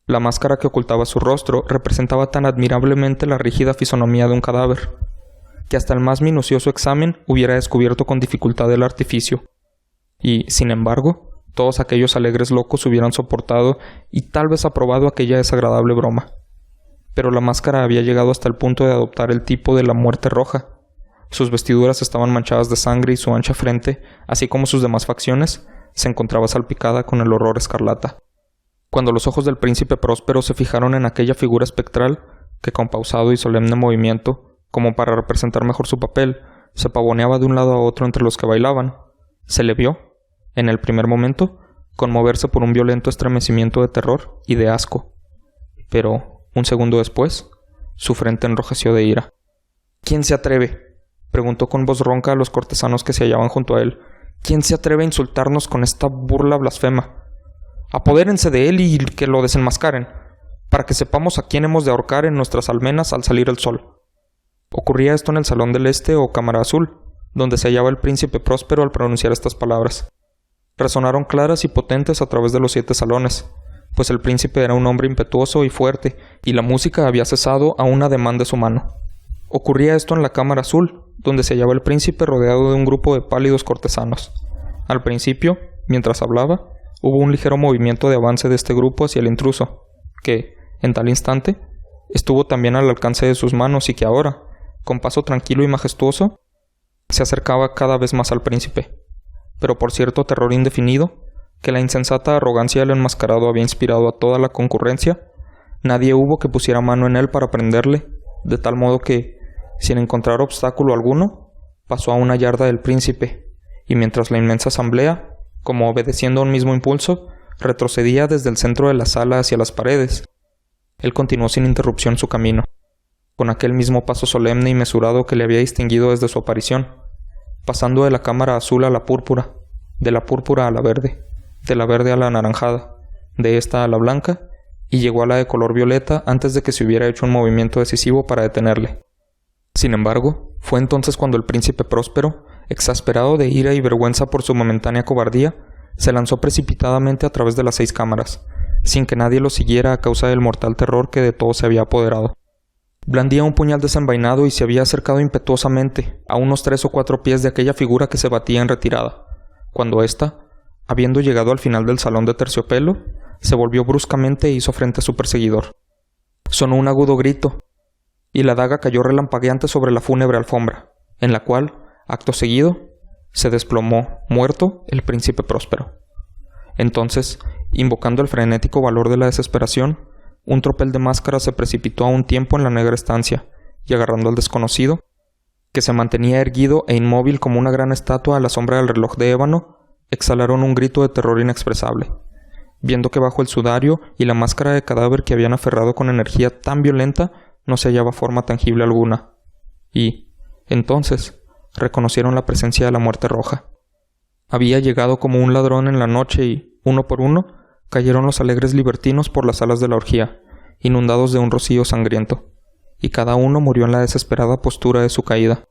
La máscara que ocultaba su rostro representaba tan admirablemente la rígida fisonomía de un cadáver, que hasta el más minucioso examen hubiera descubierto con dificultad el artificio. Y, sin embargo, todos aquellos alegres locos hubieran soportado y tal vez aprobado aquella desagradable broma. Pero la máscara había llegado hasta el punto de adoptar el tipo de la muerte roja. Sus vestiduras estaban manchadas de sangre y su ancha frente, así como sus demás facciones, se encontraba salpicada con el horror escarlata. Cuando los ojos del príncipe Próspero se fijaron en aquella figura espectral, que con pausado y solemne movimiento, como para representar mejor su papel, se pavoneaba de un lado a otro entre los que bailaban, se le vio, en el primer momento, conmoverse por un violento estremecimiento de terror y de asco. Pero, un segundo después, su frente enrojeció de ira. «¿Quién se atreve?», preguntó con voz ronca a los cortesanos que se hallaban junto a él. «¿Quién se atreve a insultarnos con esta burla blasfema? Apodérense de él y que lo desenmascaren, para que sepamos a quién hemos de ahorcar en nuestras almenas al salir el sol». Ocurría esto en el Salón del Este o Cámara Azul, donde se hallaba el príncipe Próspero al pronunciar estas palabras. Resonaron claras y potentes a través de los 7 salones, pues el príncipe era un hombre impetuoso y fuerte, y la música había cesado a un ademán de su mano. Ocurría esto en la Cámara Azul, donde se hallaba el príncipe rodeado de un grupo de pálidos cortesanos. Al principio, mientras hablaba, hubo un ligero movimiento de avance de este grupo hacia el intruso, que, en tal instante, estuvo también al alcance de sus manos y que ahora, con paso tranquilo y majestuoso, se acercaba cada vez más al príncipe, pero por cierto terror indefinido, que la insensata arrogancia del enmascarado había inspirado a toda la concurrencia, nadie hubo que pusiera mano en él para prenderle, de tal modo que, sin encontrar obstáculo alguno, pasó a una yarda del príncipe, y mientras la inmensa asamblea, como obedeciendo a un mismo impulso, retrocedía desde el centro de la sala hacia las paredes, él continuó sin interrupción su camino, con aquel mismo paso solemne y mesurado que le había distinguido desde su aparición, pasando de la cámara azul a la púrpura, de la púrpura a la verde, de la verde a la anaranjada, de esta a la blanca, y llegó a la de color violeta antes de que se hubiera hecho un movimiento decisivo para detenerle. Sin embargo, fue entonces cuando el príncipe Próspero, exasperado de ira y vergüenza por su momentánea cobardía, se lanzó precipitadamente a través de las 6 cámaras, sin que nadie lo siguiera a causa del mortal terror que de todo se había apoderado. Blandía un puñal desenvainado y se había acercado impetuosamente a unos 3 o 4 pies de aquella figura que se batía en retirada, cuando ésta, habiendo llegado al final del salón de terciopelo, se volvió bruscamente e hizo frente a su perseguidor. Sonó un agudo grito, y la daga cayó relampagueante sobre la fúnebre alfombra, en la cual, acto seguido, se desplomó, muerto, el príncipe Próspero. Entonces, invocando el frenético valor de la desesperación, un tropel de máscaras se precipitó a un tiempo en la negra estancia, y agarrando al desconocido, que se mantenía erguido e inmóvil como una gran estatua a la sombra del reloj de ébano, exhalaron un grito de terror inexpresable, viendo que bajo el sudario y la máscara de cadáver que habían aferrado con energía tan violenta no se hallaba forma tangible alguna. Y, entonces, reconocieron la presencia de la muerte roja. Había llegado como un ladrón en la noche y, uno por uno, cayeron los alegres libertinos por las salas de la orgía, inundados de un rocío sangriento, y cada uno murió en la desesperada postura de su caída.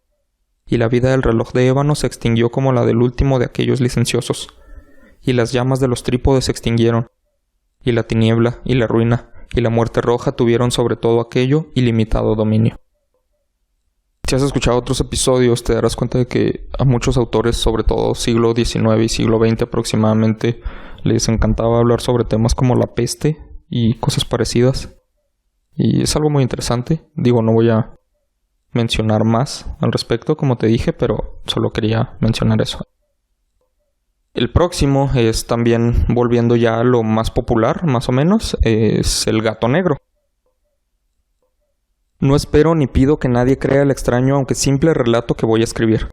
Y la vida del reloj de ébano se extinguió como la del último de aquellos licenciosos, y las llamas de los trípodes se extinguieron, y la tiniebla, y la ruina, y la muerte roja tuvieron sobre todo aquello ilimitado dominio. Si has escuchado otros episodios, te darás cuenta de que a muchos autores, sobre todo siglo XIX y siglo XX aproximadamente, les encantaba hablar sobre temas como la peste y cosas parecidas. Y es algo muy interesante. Digo, no voy a mencionar más al respecto, como te dije, pero solo quería mencionar eso. El próximo es también, volviendo ya a lo más popular, más o menos, es el gato negro. No espero ni pido que nadie crea el extraño aunque simple relato que voy a escribir.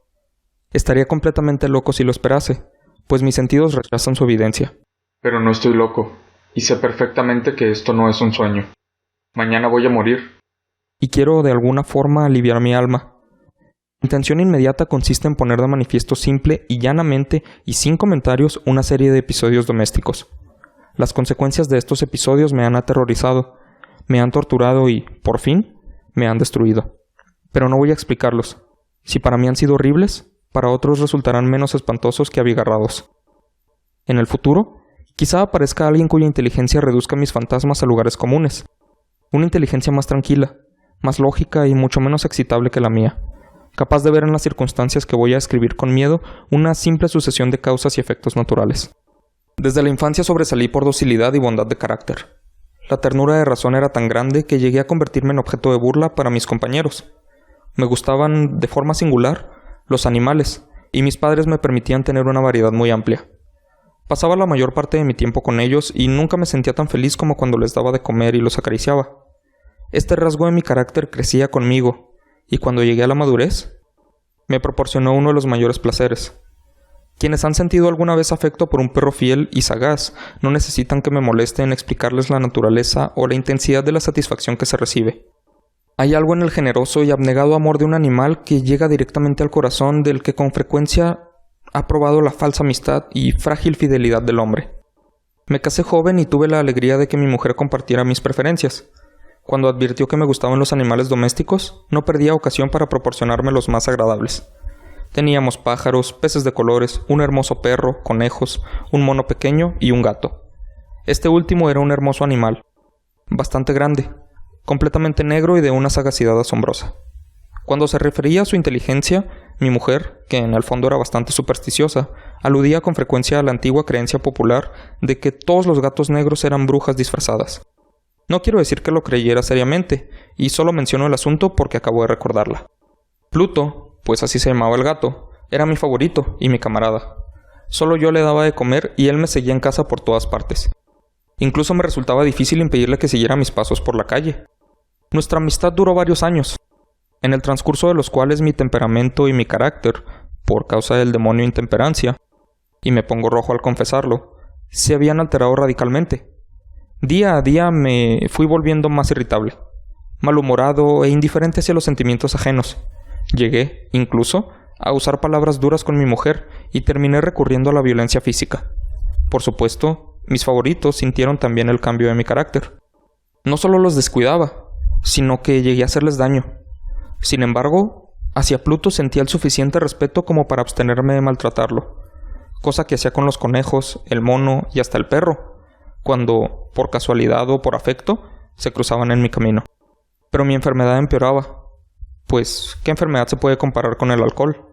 Estaría completamente loco si lo esperase, pues mis sentidos rechazan su evidencia. Pero no estoy loco, y sé perfectamente que esto no es un sueño. Mañana voy a morir. Y quiero de alguna forma aliviar mi alma. Mi intención inmediata consiste en poner de manifiesto simple y llanamente y sin comentarios una serie de episodios domésticos. Las consecuencias de estos episodios me han aterrorizado, me han torturado y, por fin, me han destruido. Pero no voy a explicarlos. Si para mí han sido horribles, para otros resultarán menos espantosos que abigarrados. En el futuro, quizá aparezca alguien cuya inteligencia reduzca mis fantasmas a lugares comunes. Una inteligencia más tranquila, más lógica y mucho menos excitable que la mía, capaz de ver en las circunstancias que voy a escribir con miedo una simple sucesión de causas y efectos naturales. Desde la infancia sobresalí por docilidad y bondad de carácter. La ternura de razón era tan grande que llegué a convertirme en objeto de burla para mis compañeros. Me gustaban, de forma singular, los animales, y mis padres me permitían tener una variedad muy amplia. Pasaba la mayor parte de mi tiempo con ellos y nunca me sentía tan feliz como cuando les daba de comer y los acariciaba. Este rasgo de mi carácter crecía conmigo, y cuando llegué a la madurez, me proporcionó uno de los mayores placeres. Quienes han sentido alguna vez afecto por un perro fiel y sagaz no necesitan que me moleste en explicarles la naturaleza o la intensidad de la satisfacción que se recibe. Hay algo en el generoso y abnegado amor de un animal que llega directamente al corazón del que con frecuencia ha probado la falsa amistad y frágil fidelidad del hombre. Me casé joven y tuve la alegría de que mi mujer compartiera mis preferencias. Cuando advirtió que me gustaban los animales domésticos, no perdía ocasión para proporcionarme los más agradables. Teníamos pájaros, peces de colores, un hermoso perro, conejos, un mono pequeño y un gato. Este último era un hermoso animal, bastante grande, completamente negro y de una sagacidad asombrosa. Cuando se refería a su inteligencia, mi mujer, que en el fondo era bastante supersticiosa, aludía con frecuencia a la antigua creencia popular de que todos los gatos negros eran brujas disfrazadas. No quiero decir que lo creyera seriamente, y solo menciono el asunto porque acabo de recordarla. Pluto, pues así se llamaba el gato, era mi favorito y mi camarada. Solo yo le daba de comer y él me seguía en casa por todas partes. Incluso me resultaba difícil impedirle que siguiera mis pasos por la calle. Nuestra amistad duró varios años, en el transcurso de los cuales mi temperamento y mi carácter, por causa del demonio intemperancia, y me pongo rojo al confesarlo, se habían alterado radicalmente. Día a día me fui volviendo más irritable, malhumorado e indiferente hacia los sentimientos ajenos. Llegué, incluso, a usar palabras duras con mi mujer y terminé recurriendo a la violencia física. Por supuesto, mis favoritos sintieron también el cambio de mi carácter. No solo los descuidaba, sino que llegué a hacerles daño. Sin embargo, hacia Pluto sentía el suficiente respeto como para abstenerme de maltratarlo, cosa que hacía con los conejos, el mono y hasta el perro, cuando, por casualidad o por afecto, se cruzaban en mi camino. Pero mi enfermedad empeoraba. Pues, ¿qué enfermedad se puede comparar con el alcohol?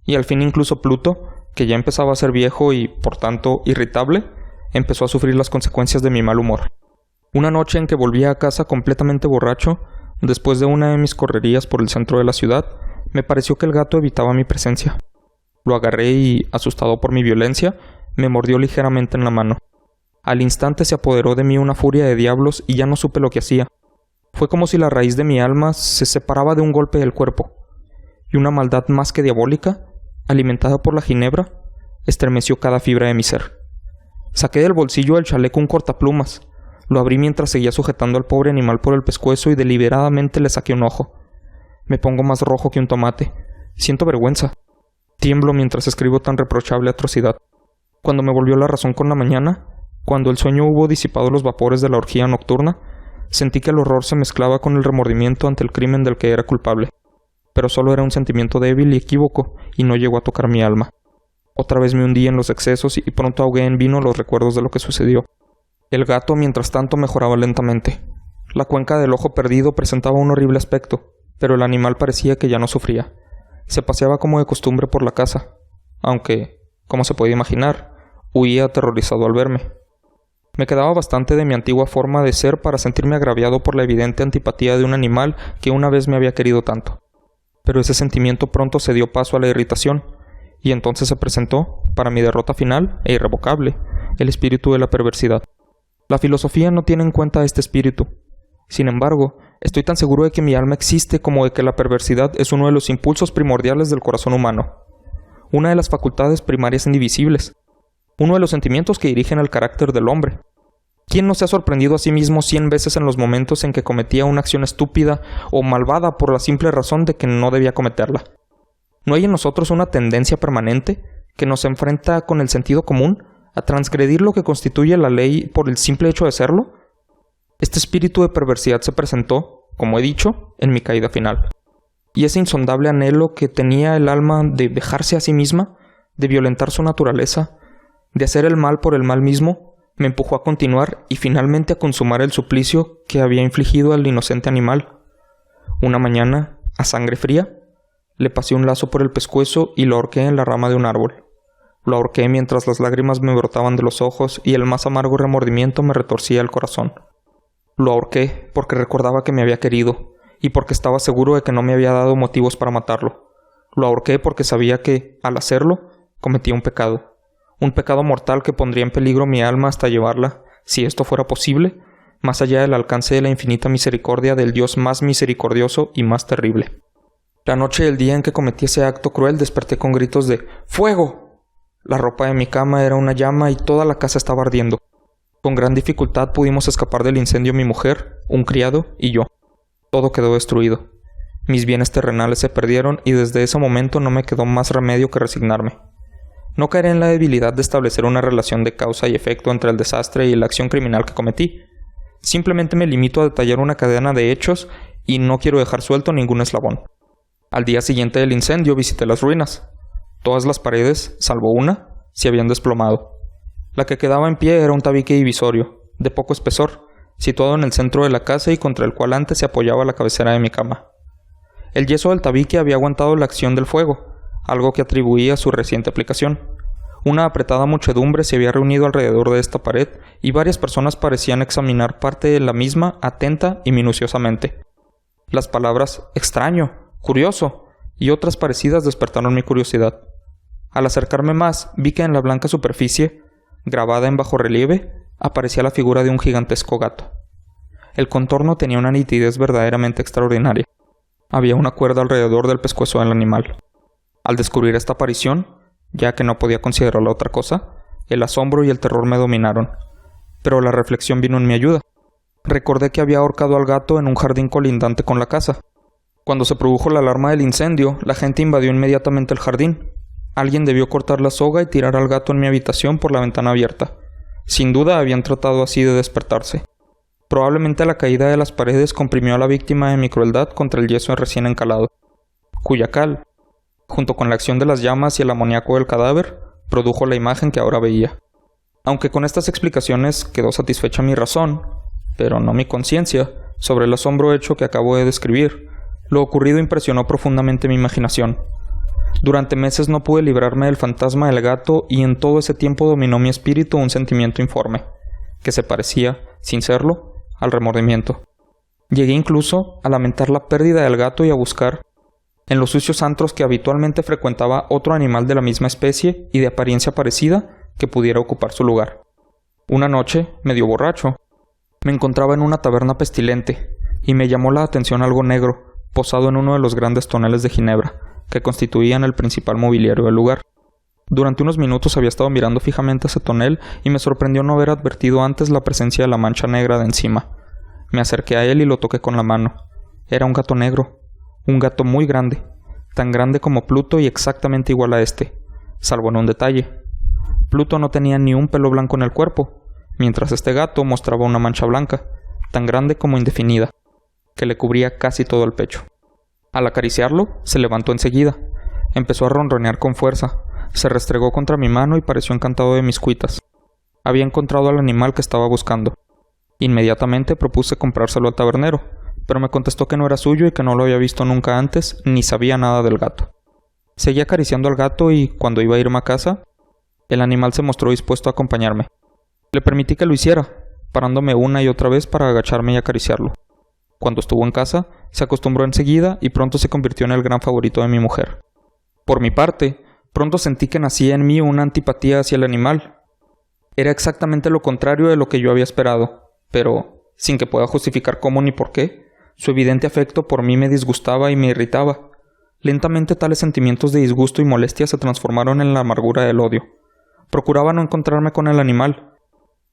Y al fin incluso Pluto, que ya empezaba a ser viejo y, por tanto, irritable, empezó a sufrir las consecuencias de mi mal humor. Una noche en que volvía a casa completamente borracho, después de una de mis correrías por el centro de la ciudad, me pareció que el gato evitaba mi presencia. Lo agarré y, asustado por mi violencia, me mordió ligeramente en la mano. Al instante se apoderó de mí una furia de diablos y ya no supe lo que hacía. Fue como si la raíz de mi alma se separaba de un golpe del cuerpo. y una maldad más que diabólica, alimentada por la ginebra, estremeció cada fibra de mi ser. Saqué del bolsillo del chaleco un cortaplumas, lo abrí mientras seguía sujetando al pobre animal por el pescuezo y deliberadamente le saqué un ojo. Me pongo más rojo que un tomate. Siento vergüenza. Tiemblo mientras escribo tan reprochable atrocidad. Cuando me volvió la razón con la mañana, cuando el sueño hubo disipado los vapores de la orgía nocturna, sentí que el horror se mezclaba con el remordimiento ante el crimen del que era culpable. Pero solo era un sentimiento débil y equívoco, y no llegó a tocar mi alma. Otra vez me hundí en los excesos y pronto ahogué en vino los recuerdos de lo que sucedió. El gato, mientras tanto, mejoraba lentamente. La cuenca del ojo perdido presentaba un horrible aspecto, pero el animal parecía que ya no sufría. Se paseaba como de costumbre por la casa, aunque, como se puede imaginar, huía aterrorizado al verme. Me quedaba bastante de mi antigua forma de ser para sentirme agraviado por la evidente antipatía de un animal que una vez me había querido tanto. Pero ese sentimiento pronto se dio paso a la irritación, y entonces se presentó, para mi derrota final e irrevocable, el espíritu de la perversidad. La filosofía no tiene en cuenta este espíritu. Sin embargo, estoy tan seguro de que mi alma existe como de que la perversidad es uno de los impulsos primordiales del corazón humano, una de las facultades primarias indivisibles, uno de los sentimientos que dirigen el carácter del hombre. ¿Quién no se ha sorprendido a sí mismo 100 veces en los momentos en que cometía una acción estúpida o malvada por la simple razón de que no debía cometerla? ¿No hay en nosotros una tendencia permanente que nos enfrenta con el sentido común a transgredir lo que constituye la ley por el simple hecho de serlo? Este espíritu de perversidad se presentó, como he dicho, en mi caída final. Y ese insondable anhelo que tenía el alma de dejarse a sí misma, de violentar su naturaleza, de hacer el mal por el mal mismo, me empujó a continuar y finalmente a consumar el suplicio que había infligido al inocente animal. Una mañana, a sangre fría, le pasé un lazo por el pescuezo y lo ahorqué en la rama de un árbol. Lo ahorqué mientras las lágrimas me brotaban de los ojos y el más amargo remordimiento me retorcía el corazón. Lo ahorqué porque recordaba que me había querido y porque estaba seguro de que no me había dado motivos para matarlo. Lo ahorqué porque sabía que, al hacerlo, cometía un pecado mortal que pondría en peligro mi alma hasta llevarla, si esto fuera posible, más allá del alcance de la infinita misericordia del Dios más misericordioso y más terrible. La noche del día en que cometí ese acto cruel desperté con gritos de ¡fuego! La ropa de mi cama era una llama y toda la casa estaba ardiendo. Con gran dificultad pudimos escapar del incendio mi mujer, un criado y yo. Todo quedó destruido. Mis bienes terrenales se perdieron y desde ese momento no me quedó más remedio que resignarme. No caeré en la debilidad de establecer una relación de causa y efecto entre el desastre y la acción criminal que cometí. Simplemente me limito a detallar una cadena de hechos y no quiero dejar suelto ningún eslabón. Al día siguiente del incendio visité las ruinas. Todas las paredes, salvo una, se habían desplomado. La que quedaba en pie era un tabique divisorio, de poco espesor, situado en el centro de la casa y contra el cual antes se apoyaba la cabecera de mi cama. El yeso del tabique había aguantado la acción del fuego, algo que atribuía a su reciente aplicación. Una apretada muchedumbre se había reunido alrededor de esta pared y varias personas parecían examinar parte de la misma atenta y minuciosamente. Las palabras extraño, curioso y otras parecidas despertaron mi curiosidad. Al acercarme más, vi que en la blanca superficie, grabada en bajorrelieve, aparecía la figura de un gigantesco gato. El contorno tenía una nitidez verdaderamente extraordinaria. Había una cuerda alrededor del pescuezo del animal. Al descubrir esta aparición, ya que no podía considerarla otra cosa, el asombro y el terror me dominaron. Pero la reflexión vino en mi ayuda. Recordé que había ahorcado al gato en un jardín colindante con la casa. Cuando se produjo la alarma del incendio, la gente invadió inmediatamente el jardín. Alguien debió cortar la soga y tirar al gato en mi habitación por la ventana abierta. Sin duda habían tratado así de despertarse. Probablemente la caída de las paredes comprimió a la víctima de mi crueldad contra el yeso recién encalado, cuya cal, junto con la acción de las llamas y el amoníaco del cadáver, produjo la imagen que ahora veía. Aunque con estas explicaciones quedó satisfecha mi razón, pero no mi conciencia, sobre el asombro hecho que acabo de describir, lo ocurrido impresionó profundamente mi imaginación. Durante meses no pude librarme del fantasma del gato y en todo ese tiempo dominó mi espíritu un sentimiento informe, que se parecía, sin serlo, al remordimiento. Llegué incluso a lamentar la pérdida del gato y a buscar, en los sucios antros que habitualmente frecuentaba, otro animal de la misma especie y de apariencia parecida que pudiera ocupar su lugar. Una noche, medio borracho, me encontraba en una taberna pestilente y me llamó la atención algo negro, posado en uno de los grandes toneles de ginebra, que constituían el principal mobiliario del lugar. Durante unos minutos había estado mirando fijamente ese tonel y me sorprendió no haber advertido antes la presencia de la mancha negra de encima. Me acerqué a él y lo toqué con la mano. Era un gato negro, un gato muy grande, tan grande como Pluto y exactamente igual a este, salvo en un detalle. Pluto no tenía ni un pelo blanco en el cuerpo, mientras este gato mostraba una mancha blanca, tan grande como indefinida, que le cubría casi todo el pecho. Al acariciarlo, se levantó enseguida. Empezó a ronronear con fuerza, se restregó contra mi mano y pareció encantado de mis cuitas. Había encontrado al animal que estaba buscando. Inmediatamente propuse comprárselo al tabernero, pero me contestó que no era suyo y que no lo había visto nunca antes, ni sabía nada del gato. Seguí acariciando al gato y, cuando iba a irme a casa, el animal se mostró dispuesto a acompañarme. Le permití que lo hiciera, parándome una y otra vez para agacharme y acariciarlo. Cuando estuvo en casa, se acostumbró enseguida y pronto se convirtió en el gran favorito de mi mujer. Por mi parte, pronto sentí que nacía en mí una antipatía hacia el animal. Era exactamente lo contrario de lo que yo había esperado, pero, sin que pueda justificar cómo ni por qué, su evidente afecto por mí me disgustaba y me irritaba. Lentamente tales sentimientos de disgusto y molestia se transformaron en la amargura del odio. Procuraba no encontrarme con el animal.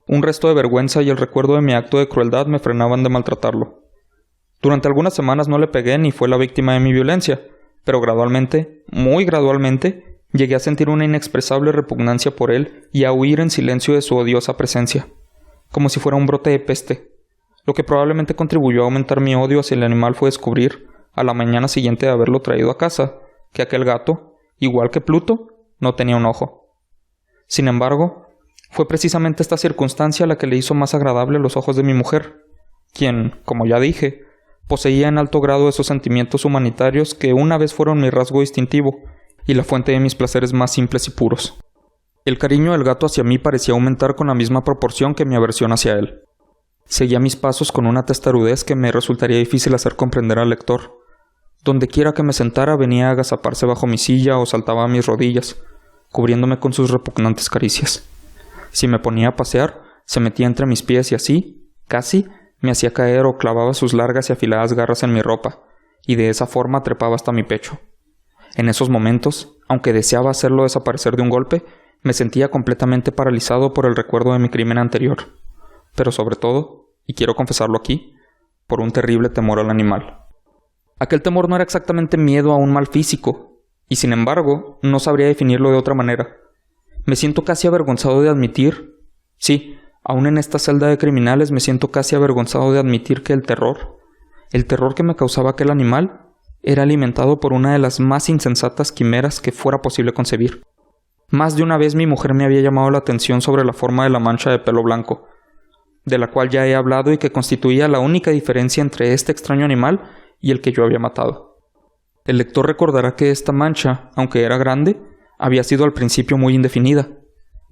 Un resto de vergüenza y el recuerdo de mi acto de crueldad me frenaban de maltratarlo. Durante algunas semanas no le pegué ni fue la víctima de mi violencia, pero gradualmente, muy gradualmente, llegué a sentir una inexpresable repugnancia por él y a huir en silencio de su odiosa presencia, como si fuera un brote de peste. Lo que probablemente contribuyó a aumentar mi odio hacia el animal fue descubrir, a la mañana siguiente de haberlo traído a casa, que aquel gato, igual que Pluto, no tenía un ojo. Sin embargo, fue precisamente esta circunstancia la que le hizo más agradable a los ojos de mi mujer, quien, como ya dije, poseía en alto grado esos sentimientos humanitarios que una vez fueron mi rasgo distintivo y la fuente de mis placeres más simples y puros. El cariño del gato hacia mí parecía aumentar con la misma proporción que mi aversión hacia él. Seguía mis pasos con una testarudez que me resultaría difícil hacer comprender al lector. Donde quiera que me sentara venía a agazaparse bajo mi silla o saltaba a mis rodillas, cubriéndome con sus repugnantes caricias. Si me ponía a pasear, se metía entre mis pies y así, casi, me hacía caer o clavaba sus largas y afiladas garras en mi ropa, y de esa forma trepaba hasta mi pecho. En esos momentos, aunque deseaba hacerlo desaparecer de un golpe, me sentía completamente paralizado por el recuerdo de mi crimen anterior, pero sobre todo, y quiero confesarlo aquí, por un terrible temor al animal. Aquel temor no era exactamente miedo a un mal físico, y sin embargo, no sabría definirlo de otra manera. Me siento casi avergonzado de admitir, sí, aún en esta celda de criminales me siento casi avergonzado de admitir que el terror que me causaba aquel animal, era alimentado por una de las más insensatas quimeras que fuera posible concebir. Más de una vez mi mujer me había llamado la atención sobre la forma de la mancha de pelo blanco, de la cual ya he hablado y que constituía la única diferencia entre este extraño animal y el que yo había matado. El lector recordará que esta mancha, aunque era grande, había sido al principio muy indefinida,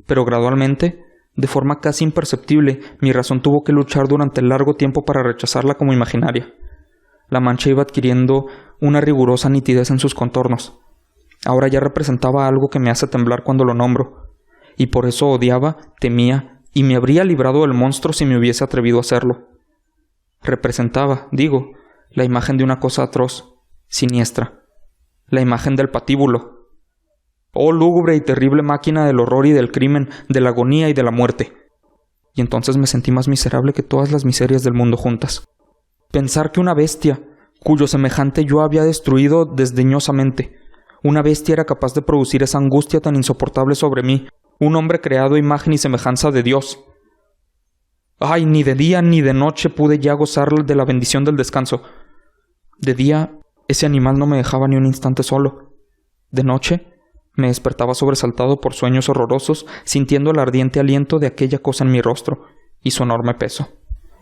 pero gradualmente, de forma casi imperceptible, mi razón tuvo que luchar durante largo tiempo para rechazarla como imaginaria. La mancha iba adquiriendo una rigurosa nitidez en sus contornos. Ahora ya representaba algo que me hace temblar cuando lo nombro, y por eso odiaba, temía, y me habría librado del monstruo si me hubiese atrevido a hacerlo. Representaba, digo, la imagen de una cosa atroz, siniestra, la imagen del patíbulo. Oh lúgubre y terrible máquina del horror y del crimen, de la agonía y de la muerte. Y entonces me sentí más miserable que todas las miserias del mundo juntas. Pensar que una bestia, cuyo semejante yo había destruido desdeñosamente, una bestia era capaz de producir esa angustia tan insoportable sobre mí, un hombre creado a imagen y semejanza de Dios. Ay, ni de día ni de noche pude ya gozar de la bendición del descanso. De día, ese animal no me dejaba ni un instante solo. De noche, me despertaba sobresaltado por sueños horrorosos, sintiendo el ardiente aliento de aquella cosa en mi rostro y su enorme peso,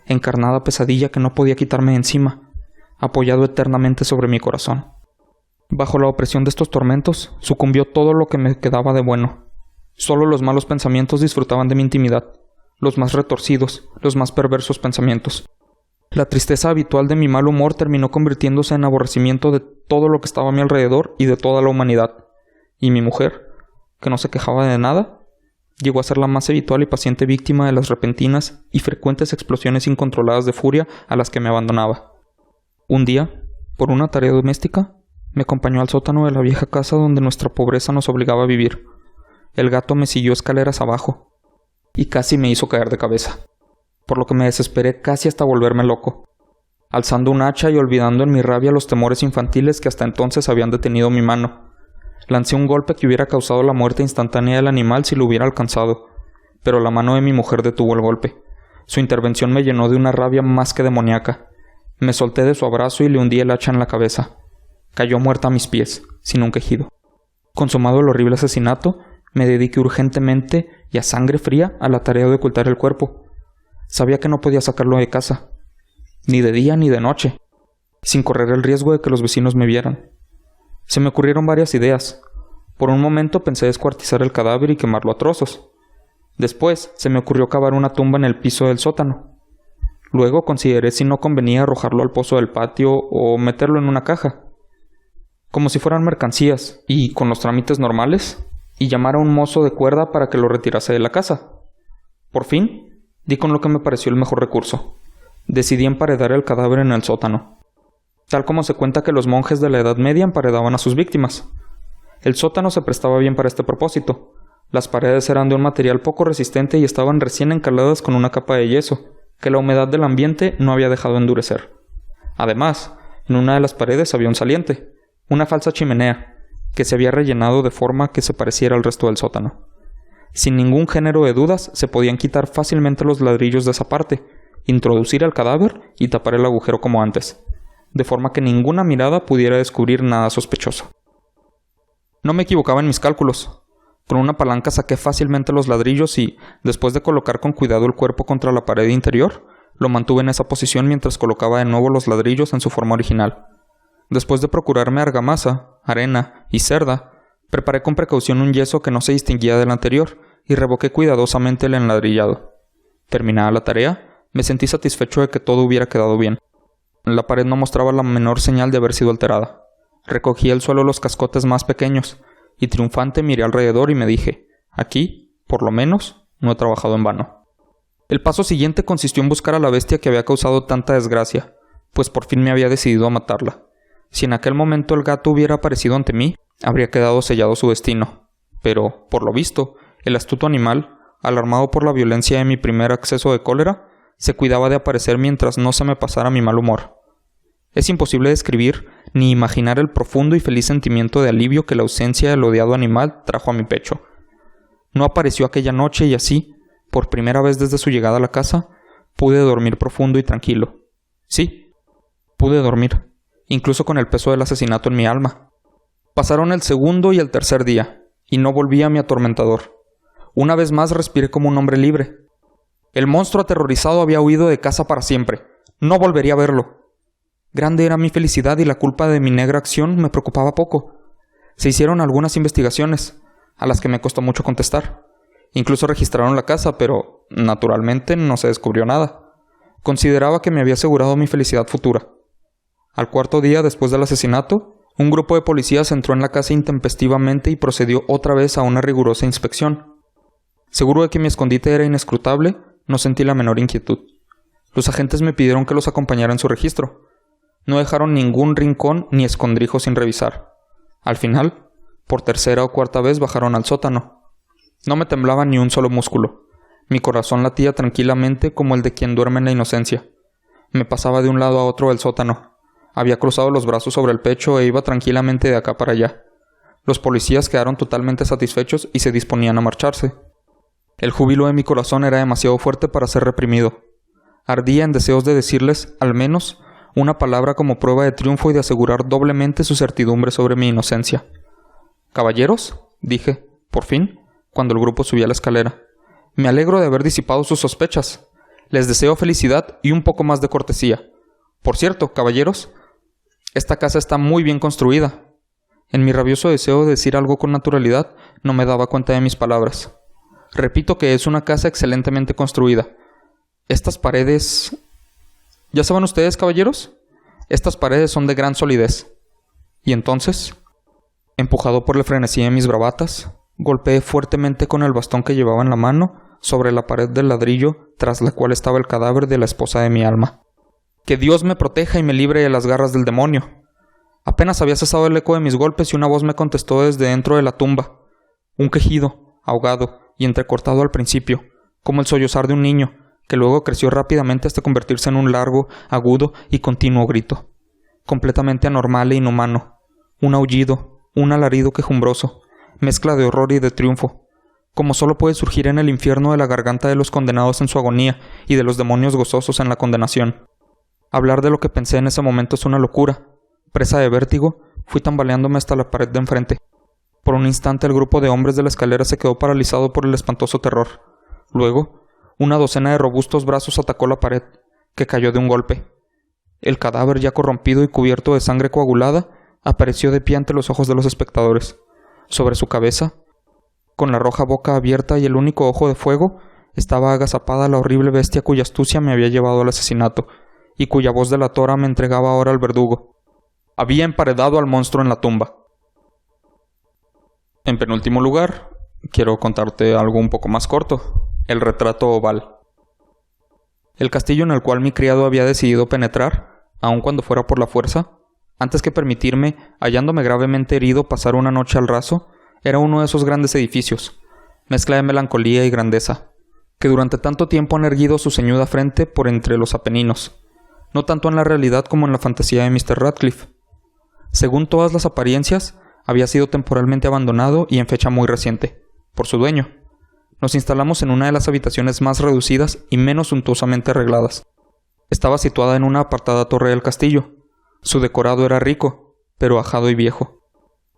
encarnada pesadilla que no podía quitarme de encima, apoyado eternamente sobre mi corazón. Bajo la opresión de estos tormentos, sucumbió todo lo que me quedaba de bueno. Solo los malos pensamientos disfrutaban de mi intimidad, los más retorcidos, los más perversos pensamientos. La tristeza habitual de mi mal humor terminó convirtiéndose en aborrecimiento de todo lo que estaba a mi alrededor y de toda la humanidad. Y mi mujer, que no se quejaba de nada, llegó a ser la más habitual y paciente víctima de las repentinas y frecuentes explosiones incontroladas de furia a las que me abandonaba. Un día, por una tarea doméstica, Me acompañó al sótano de la vieja casa donde nuestra pobreza nos obligaba a vivir. El gato me siguió escaleras abajo y casi me hizo caer de cabeza, por lo que me desesperé casi hasta volverme loco. Alzando un hacha y olvidando en mi rabia los temores infantiles que hasta entonces habían detenido mi mano, lancé un golpe que hubiera causado la muerte instantánea del animal si lo hubiera alcanzado, pero la mano de mi mujer detuvo el golpe. Su intervención me llenó de una rabia más que demoníaca. Me solté de su abrazo y le hundí el hacha en la cabeza. Cayó muerta a mis pies, sin un quejido. Consumado el horrible asesinato, me dediqué urgentemente y a sangre fría a la tarea de ocultar el cuerpo. Sabía que no podía sacarlo de casa, ni de día ni de noche, sin correr el riesgo de que los vecinos me vieran. Se me ocurrieron varias ideas. Por un momento pensé descuartizar el cadáver y quemarlo a trozos. Después se me ocurrió cavar una tumba en el piso del sótano. Luego consideré si no convenía arrojarlo al pozo del patio o meterlo en una caja, como si fueran mercancías, y con los trámites normales, y llamar a un mozo de cuerda para que lo retirase de la casa. Por fin, di con lo que me pareció el mejor recurso. Decidí emparedar el cadáver en el sótano, tal como se cuenta que los monjes de la Edad Media emparedaban a sus víctimas. El sótano se prestaba bien para este propósito. Las paredes eran de un material poco resistente y estaban recién encaladas con una capa de yeso, que la humedad del ambiente no había dejado endurecer. Además, en una de las paredes había un saliente, una falsa chimenea, que se había rellenado de forma que se pareciera al resto del sótano. Sin ningún género de dudas, se podían quitar fácilmente los ladrillos de esa parte, introducir el cadáver y tapar el agujero como antes, de forma que ninguna mirada pudiera descubrir nada sospechoso. No me equivocaba en mis cálculos. Con una palanca saqué fácilmente los ladrillos y, después de colocar con cuidado el cuerpo contra la pared interior, lo mantuve en esa posición mientras colocaba de nuevo los ladrillos en su forma original. Después de procurarme argamasa, arena y cerda, preparé con precaución un yeso que no se distinguía del anterior y revoqué cuidadosamente el enladrillado. Terminada la tarea, me sentí satisfecho de que todo hubiera quedado bien. La pared no mostraba la menor señal de haber sido alterada. Recogí del suelo los cascotes más pequeños y triunfante miré alrededor y me dije, aquí, por lo menos, no he trabajado en vano. El paso siguiente consistió en buscar a la bestia que había causado tanta desgracia, pues por fin me había decidido a matarla. Si en aquel momento el gato hubiera aparecido ante mí, habría quedado sellado su destino. Pero, por lo visto, el astuto animal, alarmado por la violencia de mi primer acceso de cólera, se cuidaba de aparecer mientras no se me pasara mi mal humor. Es imposible describir ni imaginar el profundo y feliz sentimiento de alivio que la ausencia del odiado animal trajo a mi pecho. No apareció aquella noche y así, por primera vez desde su llegada a la casa, pude dormir profundo y tranquilo. Sí, pude dormir, incluso con el peso del asesinato en mi alma. Pasaron el segundo y el tercer día, y no volví a mi atormentador. Una vez más respiré como un hombre libre. El monstruo aterrorizado había huido de casa para siempre. No volvería a verlo. Grande era mi felicidad y la culpa de mi negra acción me preocupaba poco. Se hicieron algunas investigaciones, a las que me costó mucho contestar. Incluso registraron la casa, pero, naturalmente, no se descubrió nada. Consideraba que me había asegurado mi felicidad futura. Al cuarto día después del asesinato, un grupo de policías entró en la casa intempestivamente y procedió otra vez a una rigurosa inspección. Seguro de que mi escondite era inescrutable, no sentí la menor inquietud. Los agentes me pidieron que los acompañara en su registro. No dejaron ningún rincón ni escondrijo sin revisar. Al final, por tercera o cuarta vez bajaron al sótano. No me temblaba ni un solo músculo. Mi corazón latía tranquilamente como el de quien duerme en la inocencia. Me pasaba de un lado a otro del sótano. Había cruzado los brazos sobre el pecho e iba tranquilamente de acá para allá. Los policías quedaron totalmente satisfechos y se disponían a marcharse. El júbilo de mi corazón era demasiado fuerte para ser reprimido. Ardía en deseos de decirles, al menos, una palabra como prueba de triunfo y de asegurar doblemente su certidumbre sobre mi inocencia. «Caballeros», dije, por fin, cuando el grupo subía la escalera, «me alegro de haber disipado sus sospechas. Les deseo felicidad y un poco más de cortesía. Por cierto, caballeros, esta casa está muy bien construida». En mi rabioso deseo de decir algo con naturalidad, no me daba cuenta de mis palabras. «Repito que es una casa excelentemente construida. Estas paredes... ¿Ya saben ustedes, caballeros? Estas paredes son de gran solidez». Y entonces, empujado por el frenesí de mis bravatas, golpeé fuertemente con el bastón que llevaba en la mano sobre la pared del ladrillo tras la cual estaba el cadáver de la esposa de mi alma. «Que Dios me proteja y me libre de las garras del demonio». Apenas había cesado el eco de mis golpes y una voz me contestó desde dentro de la tumba. Un quejido, ahogado y entrecortado al principio, como el sollozar de un niño, que luego creció rápidamente hasta convertirse en un largo, agudo y continuo grito. Completamente anormal e inhumano. Un aullido, un alarido quejumbroso, mezcla de horror y de triunfo, como solo puede surgir en el infierno de la garganta de los condenados en su agonía y de los demonios gozosos en la condenación. Hablar de lo que pensé en ese momento es una locura. Presa de vértigo, fui tambaleándome hasta la pared de enfrente. Por un instante el grupo de hombres de la escalera se quedó paralizado por el espantoso terror. Luego, una docena de robustos brazos atacó la pared, que cayó de un golpe. El cadáver, ya corrompido y cubierto de sangre coagulada, apareció de pie ante los ojos de los espectadores. Sobre su cabeza, con la roja boca abierta y el único ojo de fuego, estaba agazapada la horrible bestia cuya astucia me había llevado al asesinato, y cuya voz delatora me entregaba ahora al verdugo. Había emparedado al monstruo en la tumba. En penúltimo lugar, quiero contarte algo un poco más corto: el retrato oval. El castillo en el cual mi criado había decidido penetrar, aun cuando fuera por la fuerza, antes que permitirme, hallándome gravemente herido, pasar una noche al raso, era uno de esos grandes edificios, mezcla de melancolía y grandeza, que durante tanto tiempo han erguido su ceñuda frente por entre los Apeninos, no tanto en la realidad como en la fantasía de Mr. Radcliffe. Según todas las apariencias, había sido temporalmente abandonado y en fecha muy reciente, por su dueño. Nos instalamos en una de las habitaciones más reducidas y menos suntuosamente arregladas. Estaba situada en una apartada torre del castillo. Su decorado era rico, pero ajado y viejo.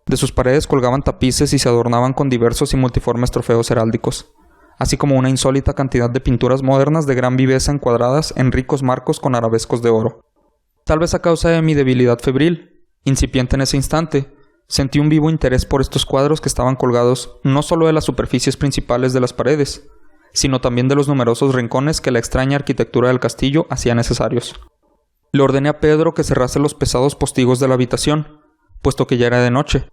De sus paredes colgaban tapices y se adornaban con diversos y multiformes trofeos heráldicos, así como una insólita cantidad de pinturas modernas de gran viveza encuadradas en ricos marcos con arabescos de oro. Tal vez a causa de mi debilidad febril, incipiente en ese instante, sentí un vivo interés por estos cuadros que estaban colgados no solo de las superficies principales de las paredes, sino también de los numerosos rincones que la extraña arquitectura del castillo hacía necesarios. Le ordené a Pedro que cerrase los pesados postigos de la habitación, puesto que ya era de noche,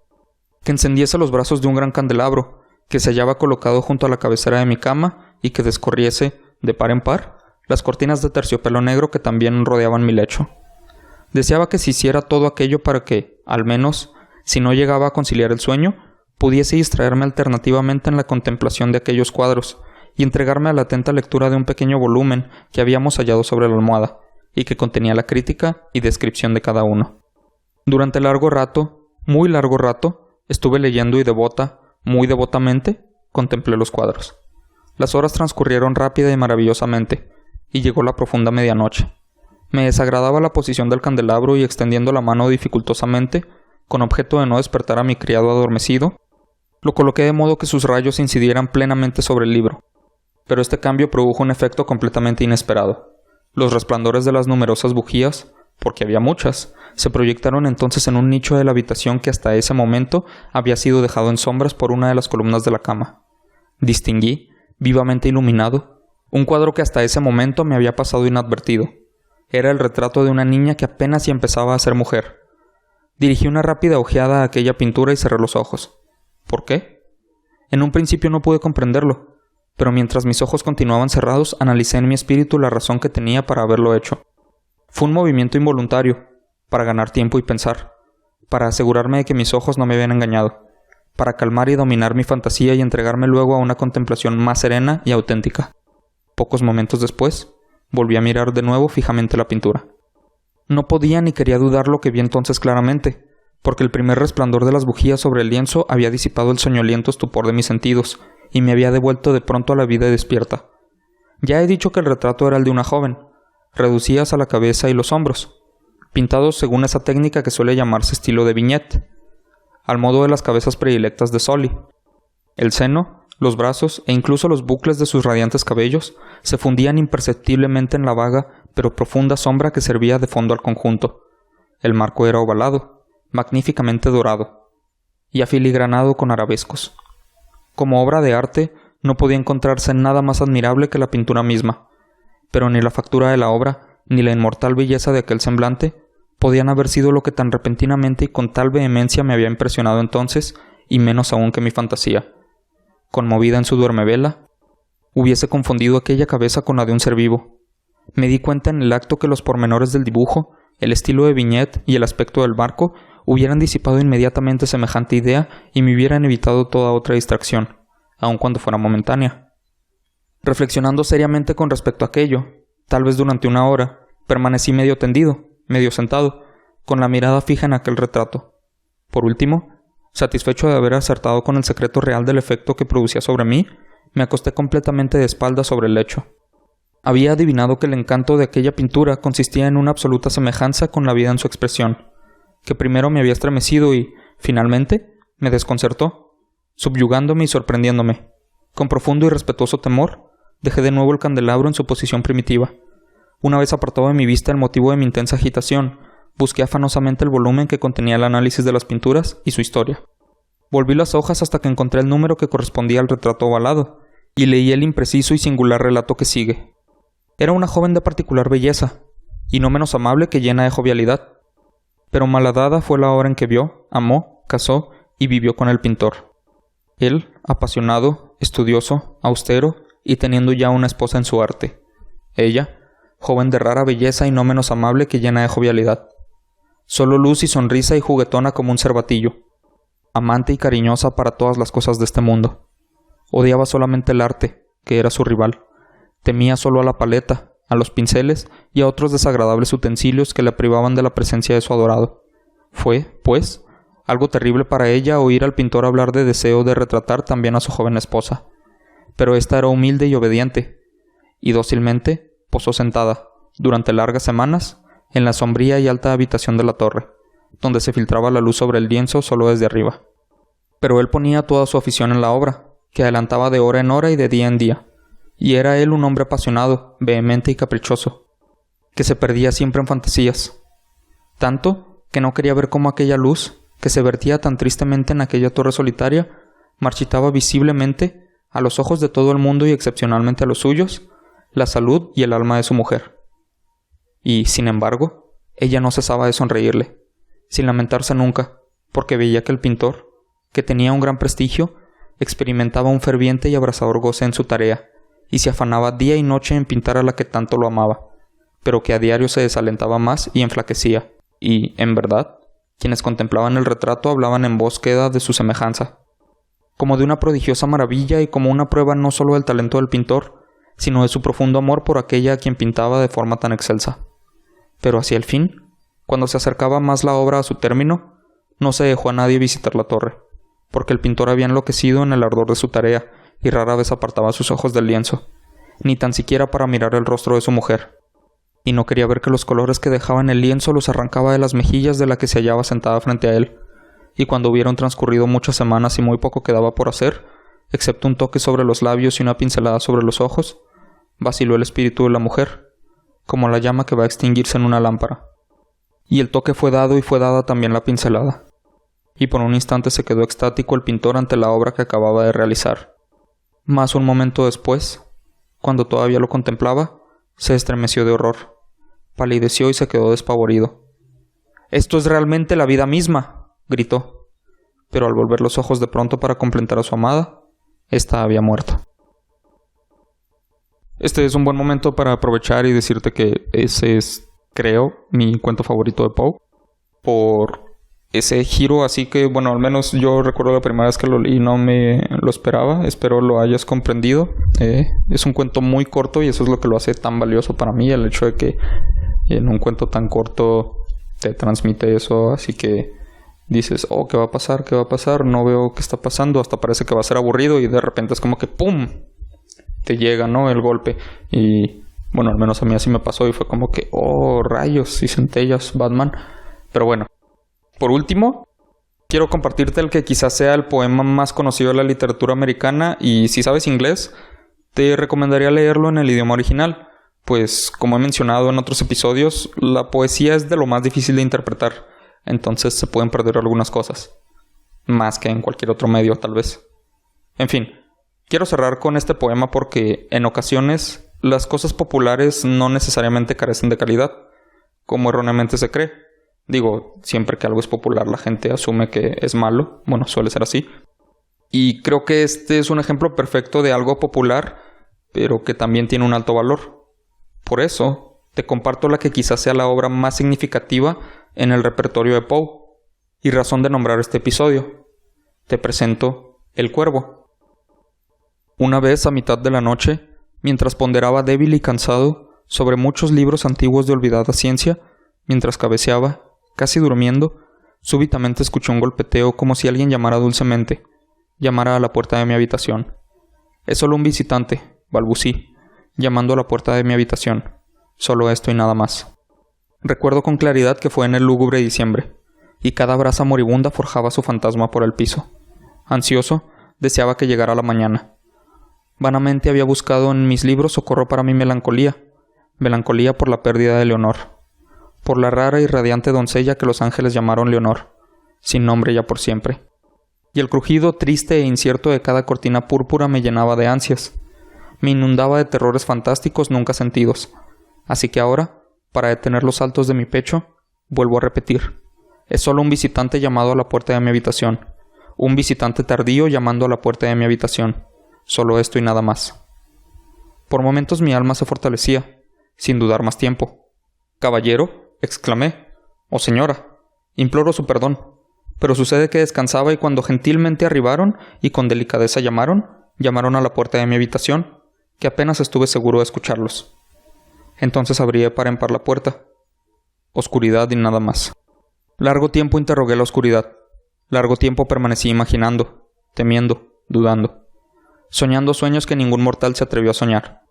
que encendiese los brazos de un gran candelabro, que se hallaba colocado junto a la cabecera de mi cama y que descorriese, de par en par, las cortinas de terciopelo negro que también rodeaban mi lecho. Deseaba que se hiciera todo aquello para que, al menos, si no llegaba a conciliar el sueño, pudiese distraerme alternativamente en la contemplación de aquellos cuadros y entregarme a la atenta lectura de un pequeño volumen que habíamos hallado sobre la almohada y que contenía la crítica y descripción de cada uno. Durante largo rato, muy largo rato, estuve leyendo y muy devotamente, contemplé los cuadros. Las horas transcurrieron rápida y maravillosamente, y llegó la profunda medianoche. Me desagradaba la posición del candelabro y extendiendo la mano dificultosamente, con objeto de no despertar a mi criado adormecido, lo coloqué de modo que sus rayos incidieran plenamente sobre el libro. Pero este cambio produjo un efecto completamente inesperado. Los resplandores de las numerosas bujías, porque había muchas, se proyectaron entonces en un nicho de la habitación que hasta ese momento había sido dejado en sombras por una de las columnas de la cama. Distinguí, vivamente iluminado, un cuadro que hasta ese momento me había pasado inadvertido. Era el retrato de una niña que apenas si empezaba a ser mujer. Dirigí una rápida ojeada a aquella pintura y cerré los ojos. ¿Por qué? En un principio no pude comprenderlo, pero mientras mis ojos continuaban cerrados, analicé en mi espíritu la razón que tenía para haberlo hecho. Fue un movimiento involuntario, para ganar tiempo y pensar, para asegurarme de que mis ojos no me habían engañado, para calmar y dominar mi fantasía y entregarme luego a una contemplación más serena y auténtica. Pocos momentos después, volví a mirar de nuevo fijamente la pintura. No podía ni quería dudar lo que vi entonces claramente, porque el primer resplandor de las bujías sobre el lienzo había disipado el soñoliento estupor de mis sentidos y me había devuelto de pronto a la vida despierta. Ya he dicho que el retrato era el de una joven, reducidas a la cabeza y los hombros, pintados según esa técnica que suele llamarse estilo de viñete, al modo de las cabezas predilectas de Sully. El seno, los brazos e incluso los bucles de sus radiantes cabellos se fundían imperceptiblemente en la vaga pero profunda sombra que servía de fondo al conjunto. El marco era ovalado, magníficamente dorado, y afiligranado con arabescos. Como obra de arte, no podía encontrarse nada más admirable que la pintura misma, pero ni la factura de la obra, ni la inmortal belleza de aquel semblante, podían haber sido lo que tan repentinamente y con tal vehemencia me había impresionado entonces, y menos aún que mi fantasía. Conmovida en su duermevela, hubiese confundido aquella cabeza con la de un ser vivo. Me di cuenta en el acto que los pormenores del dibujo, el estilo de viñete y el aspecto del marco hubieran disipado inmediatamente semejante idea y me hubieran evitado toda otra distracción, aun cuando fuera momentánea. Reflexionando seriamente con respecto a aquello, tal vez durante una hora, permanecí medio tendido, medio sentado, con la mirada fija en aquel retrato. Por último, satisfecho de haber acertado con el secreto real del efecto que producía sobre mí, me acosté completamente de espaldas sobre el lecho. Había adivinado que el encanto de aquella pintura consistía en una absoluta semejanza con la vida en su expresión, que primero me había estremecido y, finalmente, me desconcertó, subyugándome y sorprendiéndome. Con profundo y respetuoso temor, dejé de nuevo el candelabro en su posición primitiva. Una vez apartado de mi vista el motivo de mi intensa agitación, busqué afanosamente el volumen que contenía el análisis de las pinturas y su historia. Volví las hojas hasta que encontré el número que correspondía al retrato ovalado, y leí el impreciso y singular relato que sigue. Era una joven de particular belleza, y no menos amable que llena de jovialidad. Pero malhadada fue la hora en que vio, amó, casó y vivió con el pintor. Él, apasionado, estudioso, austero y teniendo ya una esposa en su arte. Ella, joven de rara belleza y no menos amable que llena de jovialidad. Solo luz y sonrisa y juguetona como un cervatillo. Amante y cariñosa para todas las cosas de este mundo. Odiaba solamente el arte, que era su rival. Temía solo a la paleta, a los pinceles y a otros desagradables utensilios que la privaban de la presencia de su adorado. Fue, pues, algo terrible para ella oír al pintor hablar de deseo de retratar también a su joven esposa. Pero ésta era humilde y obediente, y dócilmente posó sentada, durante largas semanas, en la sombría y alta habitación de la torre, donde se filtraba la luz sobre el lienzo solo desde arriba. Pero él ponía toda su afición en la obra, que adelantaba de hora en hora y de día en día, y era él un hombre apasionado, vehemente y caprichoso, que se perdía siempre en fantasías, tanto que no quería ver cómo aquella luz, que se vertía tan tristemente en aquella torre solitaria, marchitaba visiblemente, a los ojos de todo el mundo y excepcionalmente a los suyos, la salud y el alma de su mujer. Y, sin embargo, ella no cesaba de sonreírle, sin lamentarse nunca, porque veía que el pintor, que tenía un gran prestigio, experimentaba un ferviente y abrasador goce en su tarea, y se afanaba día y noche en pintar a la que tanto lo amaba, pero que a diario se desalentaba más y enflaquecía, y, en verdad, quienes contemplaban el retrato hablaban en voz queda de su semejanza, como de una prodigiosa maravilla y como una prueba no solo del talento del pintor, sino de su profundo amor por aquella a quien pintaba de forma tan excelsa. Pero hacia el fin, cuando se acercaba más la obra a su término, no se dejó a nadie visitar la torre, porque el pintor había enloquecido en el ardor de su tarea y rara vez apartaba sus ojos del lienzo, ni tan siquiera para mirar el rostro de su mujer, y no quería ver que los colores que dejaba en el lienzo los arrancaba de las mejillas de la que se hallaba sentada frente a él, y cuando hubieron transcurrido muchas semanas y muy poco quedaba por hacer, excepto un toque sobre los labios y una pincelada sobre los ojos, vaciló el espíritu de la mujer, como la llama que va a extinguirse en una lámpara. Y el toque fue dado y fue dada también la pincelada. Y por un instante se quedó extático el pintor ante la obra que acababa de realizar. Mas un momento después, cuando todavía lo contemplaba, se estremeció de horror, palideció y se quedó despavorido. «¡Esto es realmente la vida misma!», gritó. Pero al volver los ojos de pronto para contemplar a su amada, ésta había muerto. Este es un buen momento para aprovechar y decirte que ese es, creo, mi cuento favorito de Poe, por ese giro, así que, bueno, al menos yo recuerdo la primera vez que lo leí no me lo esperaba, espero lo hayas comprendido. Es un cuento muy corto y eso es lo que lo hace tan valioso para mí, el hecho de que en un cuento tan corto te transmite eso, así que dices, oh, ¿qué va a pasar? ¿Qué va a pasar? No veo qué está pasando, hasta parece que va a ser aburrido y de repente es como que ¡pum! Te llega, ¿no? El golpe. Y bueno, al menos a mí así me pasó y fue como que, oh, rayos y centellas, Batman. Pero bueno, por último, quiero compartirte el que quizás sea el poema más conocido de la literatura americana y si sabes inglés, te recomendaría leerlo en el idioma original, pues como he mencionado en otros episodios, la poesía es de lo más difícil de interpretar, entonces se pueden perder algunas cosas, más que en cualquier otro medio tal vez. En fin, quiero cerrar con este poema porque en ocasiones las cosas populares no necesariamente carecen de calidad, como erróneamente se cree. Digo, siempre que algo es popular la gente asume que es malo. Bueno, suele ser así. Y creo que este es un ejemplo perfecto de algo popular, pero que también tiene un alto valor. Por eso, te comparto la que quizás sea la obra más significativa en el repertorio de Poe. y razón de nombrar este episodio. Te presento El Cuervo. Una vez a mitad de la noche, mientras ponderaba débil y cansado sobre muchos libros antiguos de olvidada ciencia, mientras cabeceaba, casi durmiendo, súbitamente escuché un golpeteo como si alguien llamara dulcemente, llamara a la puerta de mi habitación. «Es solo un visitante», balbucí, llamando a la puerta de mi habitación. Solo esto y nada más. Recuerdo con claridad que fue en el lúgubre diciembre, y cada brasa moribunda forjaba su fantasma por el piso. Ansioso, deseaba que llegara la mañana. Vanamente había buscado en mis libros socorro para mi melancolía por la pérdida de Leonor, por la rara y radiante doncella que los ángeles llamaron Leonor, sin nombre ya por siempre. Y el crujido triste e incierto de cada cortina púrpura me llenaba de ansias, me inundaba de terrores fantásticos nunca sentidos. Así que ahora, para detener los saltos de mi pecho, vuelvo a repetir: es solo un visitante llamado a la puerta de mi habitación, un visitante tardío llamando a la puerta de mi habitación, solo esto y nada más. Por momentos mi alma se fortalecía, sin dudar más tiempo. «Caballero», exclamé, «o señora, imploro su perdón, pero sucede que descansaba y cuando gentilmente arribaron y con delicadeza llamaron a la puerta de mi habitación, que apenas estuve seguro de escucharlos. Entonces abrí de par en par la puerta. Oscuridad y nada más. Largo tiempo interrogué la oscuridad. Largo tiempo permanecí imaginando, temiendo, dudando, soñando sueños que ningún mortal se atrevió a soñar.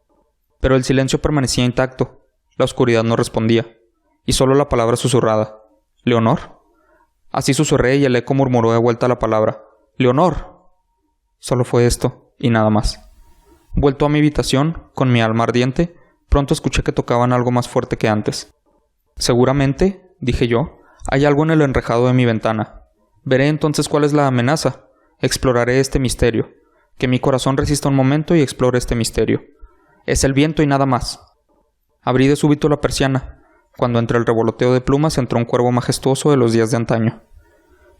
Pero el silencio permanecía intacto, la oscuridad no respondía, y solo la palabra susurrada: «¿Leonor?». Así susurré y el eco murmuró de vuelta la palabra: «¡Leonor!». Solo fue esto, y nada más. Vuelto a mi habitación, con mi alma ardiente, pronto escuché que tocaban algo más fuerte que antes. «Seguramente», dije yo, «hay algo en el enrejado de mi ventana. Veré entonces cuál es la amenaza. Exploraré este misterio. Que mi corazón resista un momento y explore este misterio. Es el viento y nada más». Abrí de súbito la persiana, cuando entre el revoloteo de plumas entró un cuervo majestuoso de los días de antaño.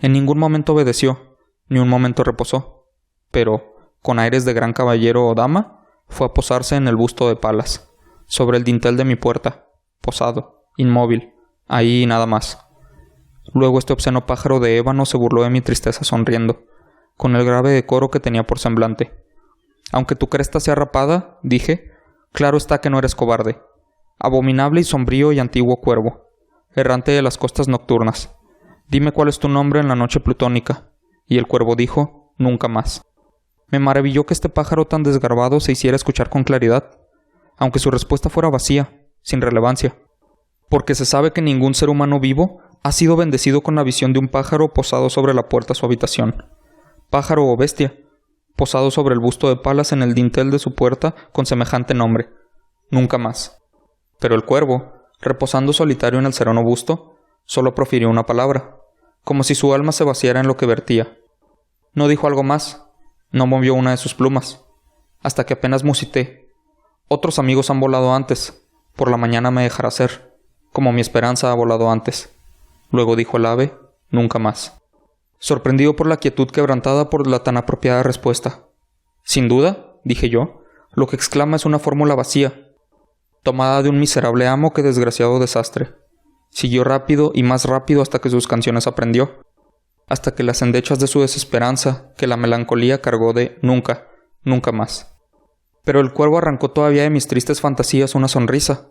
En ningún momento obedeció, ni un momento reposó, pero, con aires de gran caballero o dama, fue a posarse en el busto de Palas, sobre el dintel de mi puerta, posado, inmóvil, ahí y nada más. Luego este obsceno pájaro de ébano se burló de mi tristeza sonriendo, con el grave decoro que tenía por semblante. «Aunque tu cresta sea rapada», dije, «claro está que no eres cobarde. Abominable y sombrío y antiguo cuervo, errante de las costas nocturnas. Dime cuál es tu nombre en la noche plutónica». Y el cuervo dijo: «Nunca más». Me maravilló que este pájaro tan desgarbado se hiciera escuchar con claridad, aunque su respuesta fuera vacía, sin relevancia, porque se sabe que ningún ser humano vivo ha sido bendecido con la visión de un pájaro posado sobre la puerta de su habitación. Pájaro o bestia, posado sobre el busto de Palas en el dintel de su puerta con semejante nombre. Nunca más. Pero el cuervo, reposando solitario en el sereno busto, solo profirió una palabra, como si su alma se vaciara en lo que vertía. No dijo algo más, no movió una de sus plumas, hasta que apenas musité: «Otros amigos han volado antes, por la mañana me dejará ser, como mi esperanza ha volado antes». Luego dijo el ave: «Nunca más». Sorprendido por la quietud quebrantada por la tan apropiada respuesta. «Sin duda», dije yo, «lo que exclama es una fórmula vacía, tomada de un miserable amo que desgraciado desastre». Siguió rápido y más rápido hasta que sus canciones aprendió, hasta que las endechas de su desesperanza, que la melancolía cargó de «nunca, nunca más». Pero el cuervo arrancó todavía de mis tristes fantasías una sonrisa.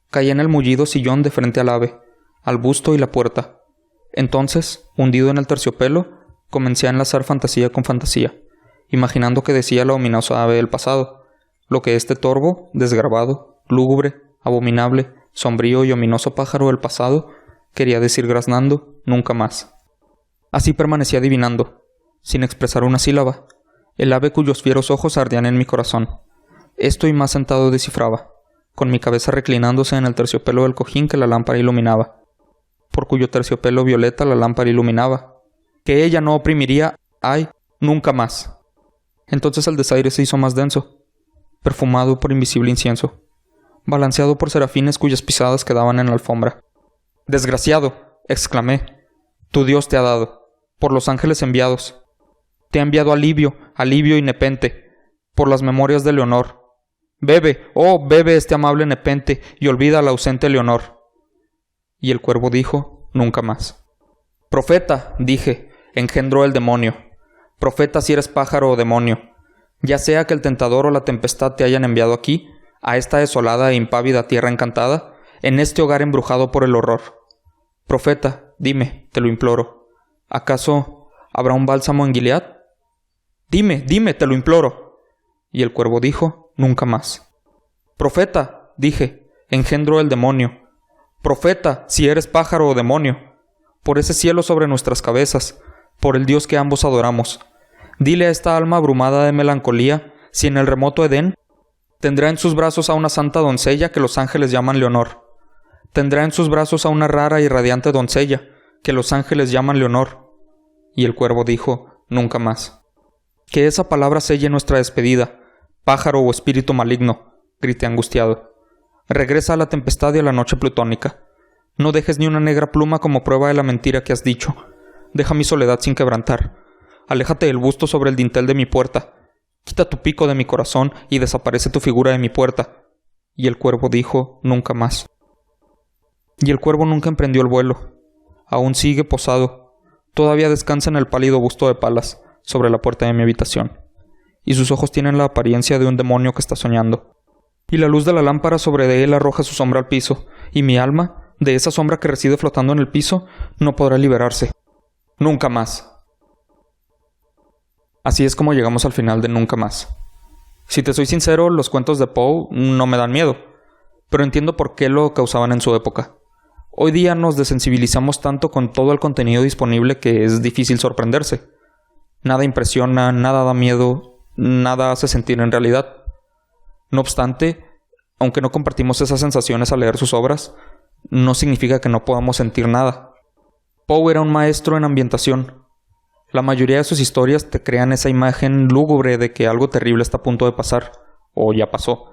Caí en el mullido sillón de frente al ave, al busto y la puerta. Entonces, hundido en el terciopelo, comencé a enlazar fantasía con fantasía, imaginando que decía la ominosa ave del pasado, lo que este torvo, desgarbado, lúgubre, abominable, sombrío y ominoso pájaro del pasado quería decir graznando: «nunca más». Así permanecí adivinando, sin expresar una sílaba, el ave cuyos fieros ojos ardían en mi corazón. Esto y más sentado descifraba, con mi cabeza reclinándose en el terciopelo del cojín que la lámpara iluminaba, por cuyo terciopelo violeta la lámpara iluminaba, que ella no oprimiría, ¡ay!, nunca más. Entonces el desaire se hizo más denso, perfumado por invisible incienso, balanceado por serafines cuyas pisadas quedaban en la alfombra. «Desgraciado», exclamé, «tu Dios te ha dado, por los ángeles enviados. Te ha enviado alivio, alivio y nepente, por las memorias de Leonor. Bebe, oh, bebe este amable nepente y olvida a la ausente Leonor». Y el cuervo dijo: «Nunca más». Profeta, dije, engendró el demonio. Profeta si eres pájaro o demonio. Ya sea que el tentador o la tempestad te hayan enviado aquí, a esta desolada e impávida tierra encantada, en este hogar embrujado por el horror. Profeta, dime, te lo imploro, ¿acaso habrá un bálsamo en Gilead? Dime, te lo imploro. Y el cuervo dijo, nunca más. Profeta, dije, engendró el demonio. Profeta, si eres pájaro o demonio, por ese cielo sobre nuestras cabezas, por el Dios que ambos adoramos, dile a esta alma abrumada de melancolía si en el remoto Edén tendrá en sus brazos a una santa doncella que los ángeles llaman Leonor. Tendrá en sus brazos a una rara y radiante doncella que los ángeles llaman Leonor. Y el cuervo dijo, nunca más. Que esa palabra selle nuestra despedida, pájaro o espíritu maligno, grité angustiado. Regresa a la tempestad y a la noche plutónica. No dejes ni una negra pluma como prueba de la mentira que has dicho. Deja mi soledad sin quebrantar. Aléjate del busto sobre el dintel de mi puerta. Quita tu pico de mi corazón y desaparece tu figura de mi puerta. Y el cuervo dijo, nunca más. Y el cuervo nunca emprendió el vuelo. Aún sigue posado. Todavía descansa en el pálido busto de palas, sobre la puerta de mi habitación. Y sus ojos tienen la apariencia de un demonio que está soñando. Y la luz de la lámpara sobre de él arroja su sombra al piso, y mi alma, de esa sombra que reside flotando en el piso, no podrá liberarse. Nunca más. Así es como llegamos al final de Nunca más. Si te soy sincero, los cuentos de Poe no me dan miedo, pero entiendo por qué lo causaban en su época. Hoy día nos desensibilizamos tanto con todo el contenido disponible que es difícil sorprenderse. Nada impresiona, nada da miedo, nada hace sentir en realidad. No obstante, aunque no compartimos esas sensaciones al leer sus obras, no significa que no podamos sentir nada. Poe era un maestro en ambientación. La mayoría de sus historias te crean esa imagen lúgubre de que algo terrible está a punto de pasar, o ya pasó.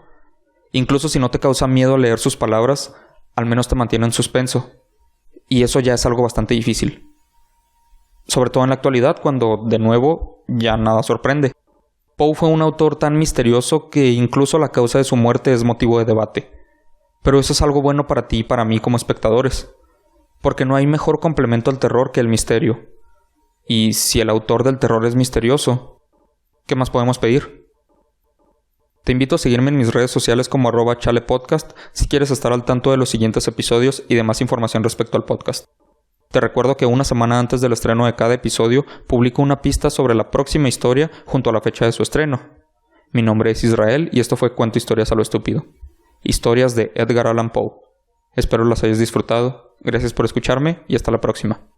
Incluso si no te causa miedo leer sus palabras, al menos te mantiene en suspenso. Y eso ya es algo bastante difícil. Sobre todo en la actualidad, cuando, de nuevo, ya nada sorprende. Poe fue un autor tan misterioso que incluso la causa de su muerte es motivo de debate. Pero eso es algo bueno para ti y para mí como espectadores. Porque no hay mejor complemento al terror que el misterio. Y si el autor del terror es misterioso, ¿qué más podemos pedir? Te invito a seguirme en mis redes sociales como @chalepodcast si quieres estar al tanto de los siguientes episodios y de más información respecto al podcast. Te recuerdo que una semana antes del estreno de cada episodio publico una pista sobre la próxima historia junto a la fecha de su estreno. Mi nombre es Israel y esto fue Cuento Historias a lo Estúpido. Historias de Edgar Allan Poe. Espero las hayas disfrutado. Gracias por escucharme y hasta la próxima.